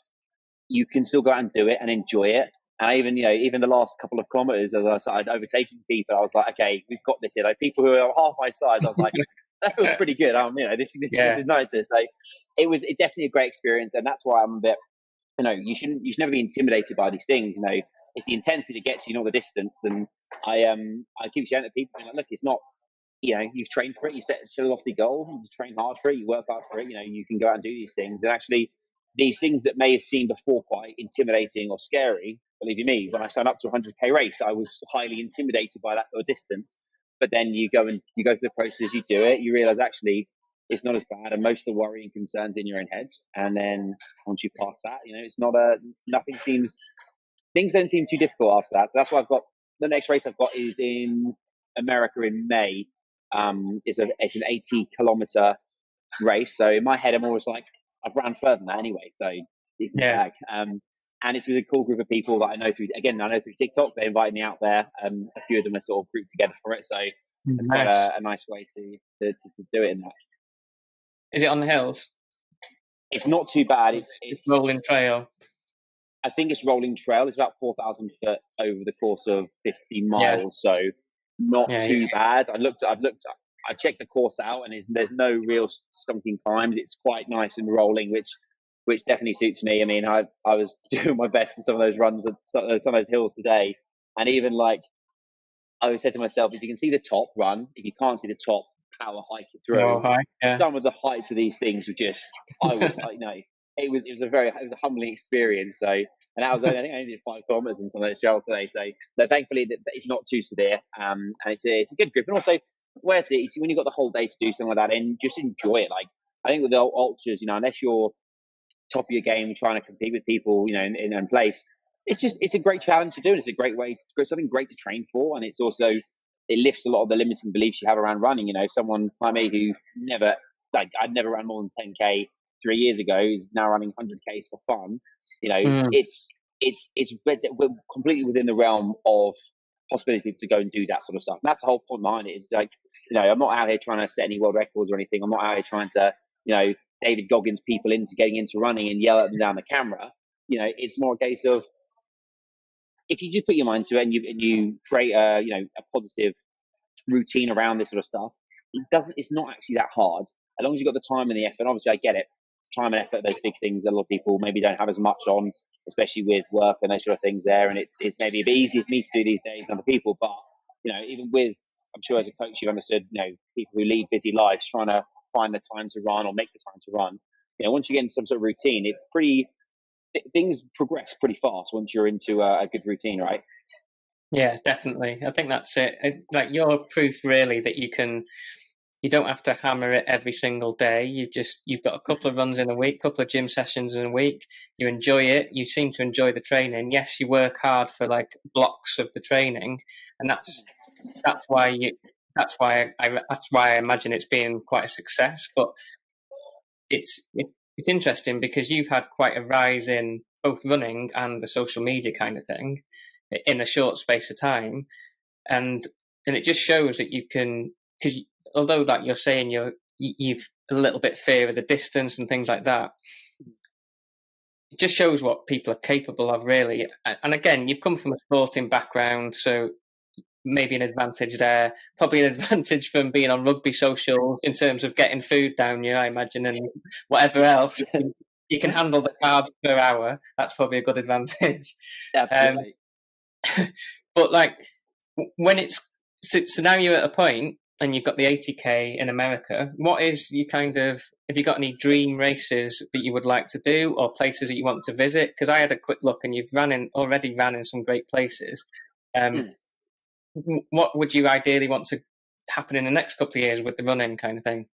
you can still go out and do it and enjoy it. And I even the last couple of kilometers, as I started overtaking people, I was like, okay, we've got this here. Like people who are half my size, I was like, that feels pretty good. This Yeah. is nice. So it definitely a great experience, and that's why I'm a bit, you should never be intimidated by these things. It's the intensity that gets you, not the distance. And I keep saying to people, like, look, it's not, you've trained for it, you set a lofty goal, you train hard for it, you work hard for it, you can go out and do these things. And actually, these things that may have seemed before quite intimidating or scary, believe you me, when I signed up to a 100k race, I was highly intimidated by that sort of distance. But then you go through the process, you do it, you realize actually it's not as bad, and most of the worry and concerns in your own head. And then once you pass that, it's not things don't seem too difficult after that. So that's why the next race I've got is in America in May. It's an 80-kilometer race. So in my head, I'm always like, I've ran further than that anyway. So decent Yeah. bag. And it's with a cool group of people that I know through TikTok. They invited me out there. A few of them are sort of grouped together for it. So it's quite Nice. a nice way to do it in that. Is it on the hills? It's not too bad. It's rolling trail. I think it's rolling trail. It's about 4,000 foot over the course of 50 miles. Yeah. So not Yeah. too bad. I checked the course out, and there's no real stunking climbs. It's quite nice and rolling, which definitely suits me. I mean, I was doing my best in some of those runs at some of those hills today, and even like I said to myself, if you can see the top, run. If you can't see the top, power hike it through. Oh, hi. Yeah. Some of the heights of these things were just, it was a humbling experience. So, and that was, I think I only did 5 kilometers in some of those trails today. So, thankfully, that it's not too severe. And it's a good grip. And also, where it's when you've got the whole day to do something like that, and just enjoy it. Like, I think with the ultras, unless you're top of your game, trying to compete with people, in place, it's a great challenge to do, and it's a great way to something great to train for. And it's also, it lifts a lot of the limiting beliefs you have around running. Someone like me who I'd never ran more than 10k 3 years ago is now running 100k's for fun. We're completely within the realm of possibility to go and do that sort of stuff. And that's the whole point behind it. Is like, I'm not out here trying to set any world records or anything. I'm not out here trying to, David Goggins people into getting into running and yell at them down the camera. It's more a case of, if you just put your mind to it and you create a positive routine around this sort of stuff, it's not actually that hard, as long as you've got the time and the effort. Obviously, I get it, time and effort, those big things a lot of people maybe don't have as much on, especially with work and those sort of things there, and it's maybe a bit easier for me to do these days than other people. But even with, I'm sure as a coach you've understood, people who lead busy lives trying to find the time to run or make the time to run, once you get into some sort of routine, things progress pretty fast once you're into a good routine, right? Yeah, definitely. I think that's it. Like, you're proof really that you don't have to hammer it every single day. You've got a couple of runs in a week, couple of gym sessions in a week. You enjoy it. You seem to enjoy the training. Yes, you work hard for like blocks of the training, and that's why I imagine it's been quite a success. But it's interesting because you've had quite a rise in both running and the social media kind of thing in a short space of time, and it just shows that you can, because although like you're saying you've a little bit fear of the distance and things like that, it just shows what people are capable of, really. And again, you've come from a sporting background, so maybe an advantage there, probably an advantage from being on rugby social in terms of getting food down you, I imagine, and whatever else. You can handle the carbs per hour. That's probably a good advantage. Absolutely. But like, when it's so now you're at a point and you've got the 80k in America, what is you kind of, have you got any dream races that you would like to do or places that you want to visit? Because I had a quick look and you've already ran in some great places. what would you ideally want to happen in the next couple of years with the running kind of thing?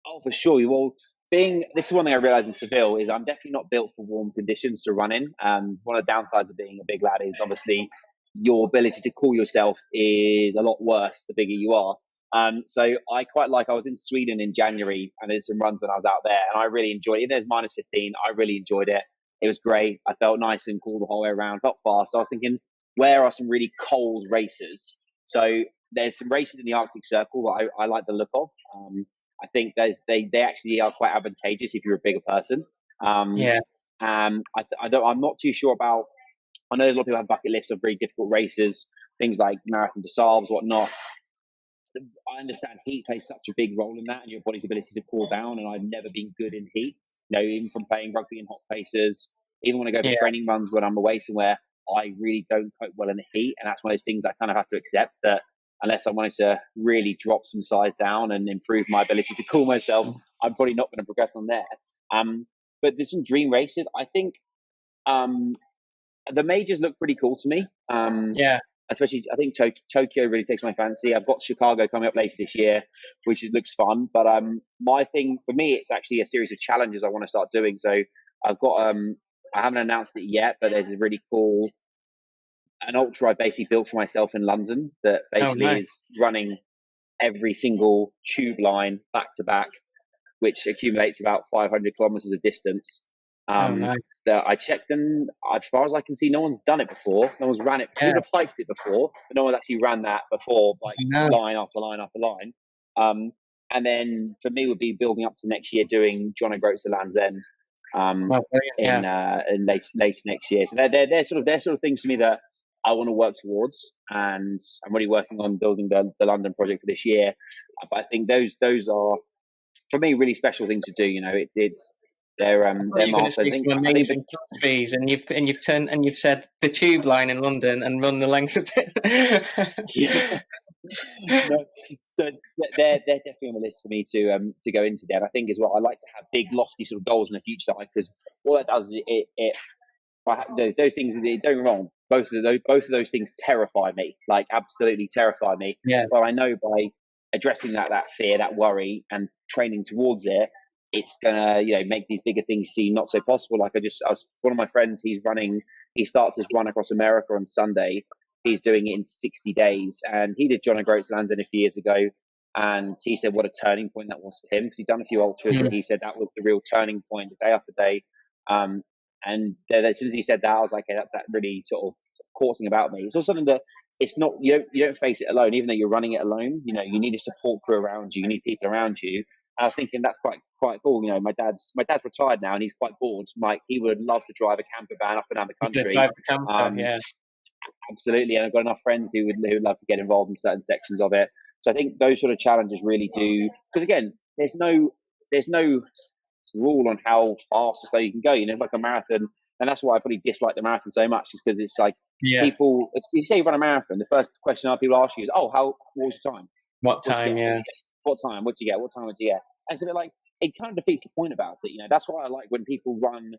Oh, for sure. Well, this is one thing I realized in Seville is I'm definitely not built for warm conditions to run in. One of the downsides of being a big lad is obviously your ability to cool yourself is a lot worse the bigger you are. So I was in Sweden in January and did some runs when I was out there, and I really enjoyed it. There's minus 15. I really enjoyed it. It was great. I felt nice and cool the whole way around. Felt fast. So I was thinking, where are some really cold races? So there's some races in the Arctic Circle that I like the look of. I think they actually are quite advantageous if you're a bigger person. Um, Yeah. I'm not too sure about. I know there's a lot of people have bucket lists of very difficult races, things like Marathon des Sables, whatnot. I understand heat plays such a big role in that and your body's ability to cool down. And I've never been good in heat. Even from playing rugby in hot places, even when I go for Yeah. training runs when I'm away somewhere, I really don't cope well in the heat. And that's one of those things I kind of have to accept that unless I wanted to really drop some size down and improve my ability to cool myself, I'm probably not going to progress on there. But there's some dream races. I think the majors look pretty cool to me. Yeah. Especially, I think Tokyo really takes my fancy. I've got Chicago coming up later this year, looks fun. But my thing for me, it's actually a series of challenges I want to start doing. So I've got I haven't announced it yet, but there's a really cool an ultra I basically built for myself in London that basically nice. is running every single tube line back to back, which accumulates about 500 kilometers of distance. Nice. That I checked, and as far as I can see, no one's done it before. No one's ran it. Yeah. People have hiked it before, but no one's actually ran that before, like line after line after line. And then for me, would be building up to next year doing John O'Groats to Land's End in late next year. So they're sort of things for me that I want to work towards, and I'm really working on building the London project for this year. But I think those are for me really special things to do. They're You're going to milestones. see some amazing countries, and you've said the tube line in London and run the length of it. Yeah. No, so they're definitely on the list for me to go into there. And I think as well, I like to have big, lofty sort of goals in the future, because all that does is those things. Don't get me wrong. Both of those things terrify me, like absolutely terrify me. Yeah. But I know by addressing that fear, that worry, and training towards it, it's gonna make these bigger things seem not so possible. Like one of my friends, he starts his run across America on Sunday. He's doing it in 60 days, and he did John O'Groats Land's End a few years ago. And he said what a turning point that was for him, because he'd done a few ultras, and he said that was the real turning point, day after day. And as soon as he said that, I was like, hey, that really sort of caught something about me. It's also something that it's not you don't face it alone, even though you're running it alone. You need a support crew around you. You need people around you. I was thinking that's quite cool. My dad's retired now, and he's quite bored. Like, he would love to drive a camper van up and down the country. Drive a camper, yeah. Absolutely, and I've got enough friends who would love to get involved in certain sections of it. So I think those sort of challenges really do, because again, there's no rule on how fast or slow you can go. Like a marathon, and that's why I probably dislike the marathon so much, is because it's like people. If you say you run a marathon, the first question people ask you is, "Oh, what was your time? What time? Yeah. What time? What did you get? What time did you get?" And so like, it kind of defeats the point about it. That's why I like when people run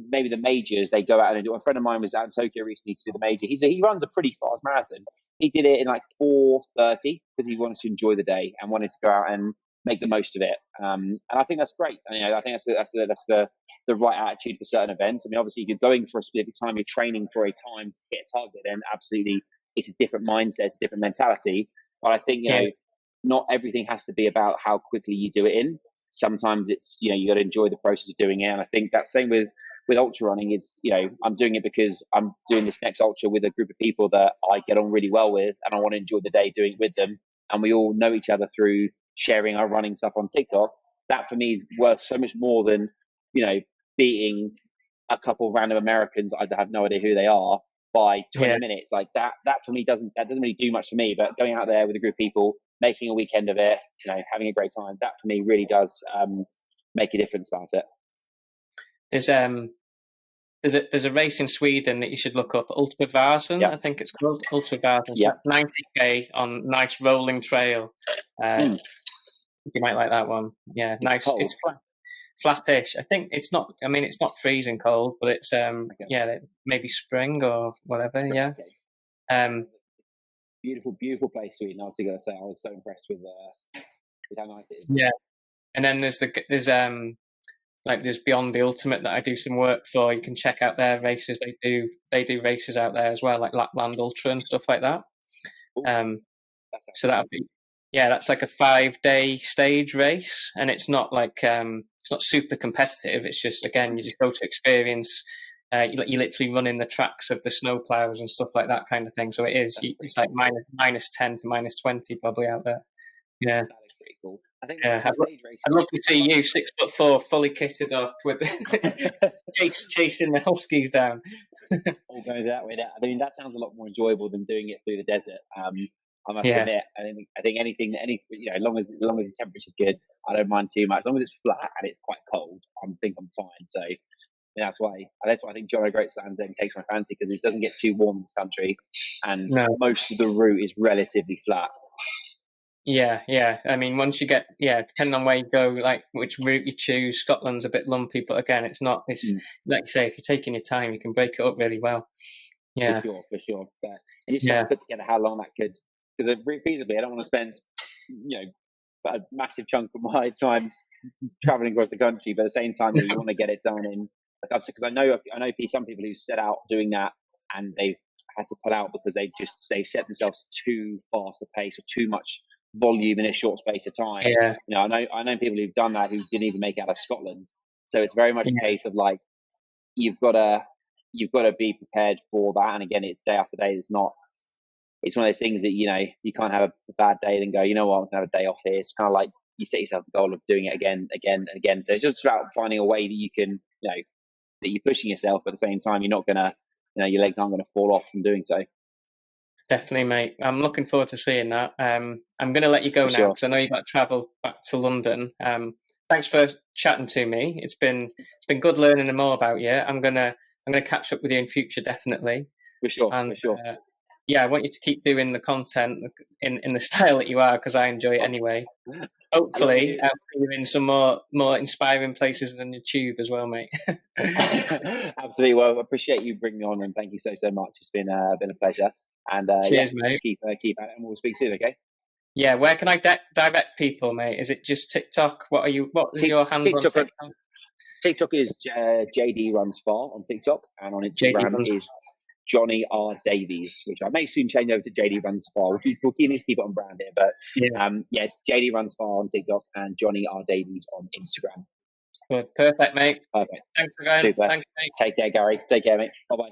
maybe the majors. They go out and do. A friend of mine was out in Tokyo recently to do the major. He runs a pretty fast marathon. He did it in like 4:30 because he wanted to enjoy the day and wanted to go out and make the most of it. And I think that's great. I think that's the right attitude for certain events. I mean, obviously, if you're going for a specific time, you're training for a time to hit a target, then absolutely, it's a different mindset, it's a different mentality. But I think not everything has to be about how quickly you do it in. Sometimes it's you got to enjoy the process of doing it. And I think that's same with ultra running. Is I'm doing it because I'm doing this next ultra with a group of people that I get on really well with, and I want to enjoy the day doing it with them. And we all know each other through sharing our running stuff on TikTok. That for me is worth so much more than beating a couple of random Americans I have no idea who they are by 20 minutes. Like that for me doesn't really do much for me. But going out there with a group of people, making a weekend of it, having a great time, that for me really does make a difference about it. There's a race in Sweden that you should look up, Ultravasan, I think it's called, Ultravasan. 90k on nice rolling trail. You might like that one. Yeah, nice. It's flattish. I think it's not. I mean, it's not freezing cold, but it's maybe spring or whatever. Yeah. Beautiful, beautiful place, Sweden. I was going to say I was so impressed with how nice it is. Yeah, and then there's Beyond the Ultimate that I do some work for. You can check out their races. They do races out there as well, like Lapland Ultra and stuff like that. Ooh, So that'll be, that's like a 5-day stage race, and it's not it's not super competitive. It's just, again, you just go to experience. You literally run in the tracks of the snowplows and stuff like that kind of thing. So it's like minus 10 to minus 20 probably out there. Yeah, that is pretty cool. I think stage race. I'd love to see you 6'4", fully kitted up with chasing the huskies down. All going that way. I mean, that sounds a lot more enjoyable than doing it through the desert. I must admit. I think as long as the temperature's good, I don't mind too much. As long as it's flat and it's quite cold, I think I'm fine. So that's why I think John O'Groats Land's takes my fancy, because it doesn't get too warm in this country, and most of the route is relatively flat. Yeah. I mean, once you get, depending on where you go, like which route you choose, Scotland's a bit lumpy, but again, it's not. It's like you say, if you're taking your time, you can break it up really well. Yeah, for sure. And you just put together how long that could, because feasibly, I don't want to spend, a massive chunk of my time traveling across the country, but at the same time, you want to get it done in. Because I know some people who set out doing that and they've had to pull out because they've set themselves too fast a pace or too much volume in a short space of time. Yeah. I know people who've done that who didn't even make it out of Scotland. So it's very much a case of like you've got to be prepared for that. And again, it's day after day. It's one of those things that you can't have a bad day and go, you know what, I'm gonna have a day off here. It's kind of like you set yourself a goal of doing it again and again. So it's just about finding a way that you can that you're pushing yourself, but at the same time you're not gonna your legs aren't gonna fall off from doing so. Definitely, mate. I'm looking forward to seeing that. I'm going to let you go now because I know you've got to travel back to London. Thanks for chatting to me. It's been good learning more about you. I'm gonna catch up with you in future, definitely. For sure. I want you to keep doing the content in the style that you are, because I enjoy it anyway. Hopefully, I'll see you in some more inspiring places than the tube as well, mate. Absolutely. Well, I appreciate you bringing me on, and thank you so much. It's been a pleasure. And cheers, mate. Keep at it, and we'll speak soon. Okay. Yeah. Where can I direct people, mate? Is it just TikTok? What is your handle on TikTok? TikTok is JD Runs Far on TikTok, and on Instagram is Jonny R Davies, which I may soon change over to JD Runs Far. We'll keep it on brand here, but JD Runs Far on TikTok and Jonny R Davies on Instagram. Good. Perfect, mate. Perfect. Thanks again. Super. Thanks, mate. Take care, Gary. Take care, mate. Bye bye.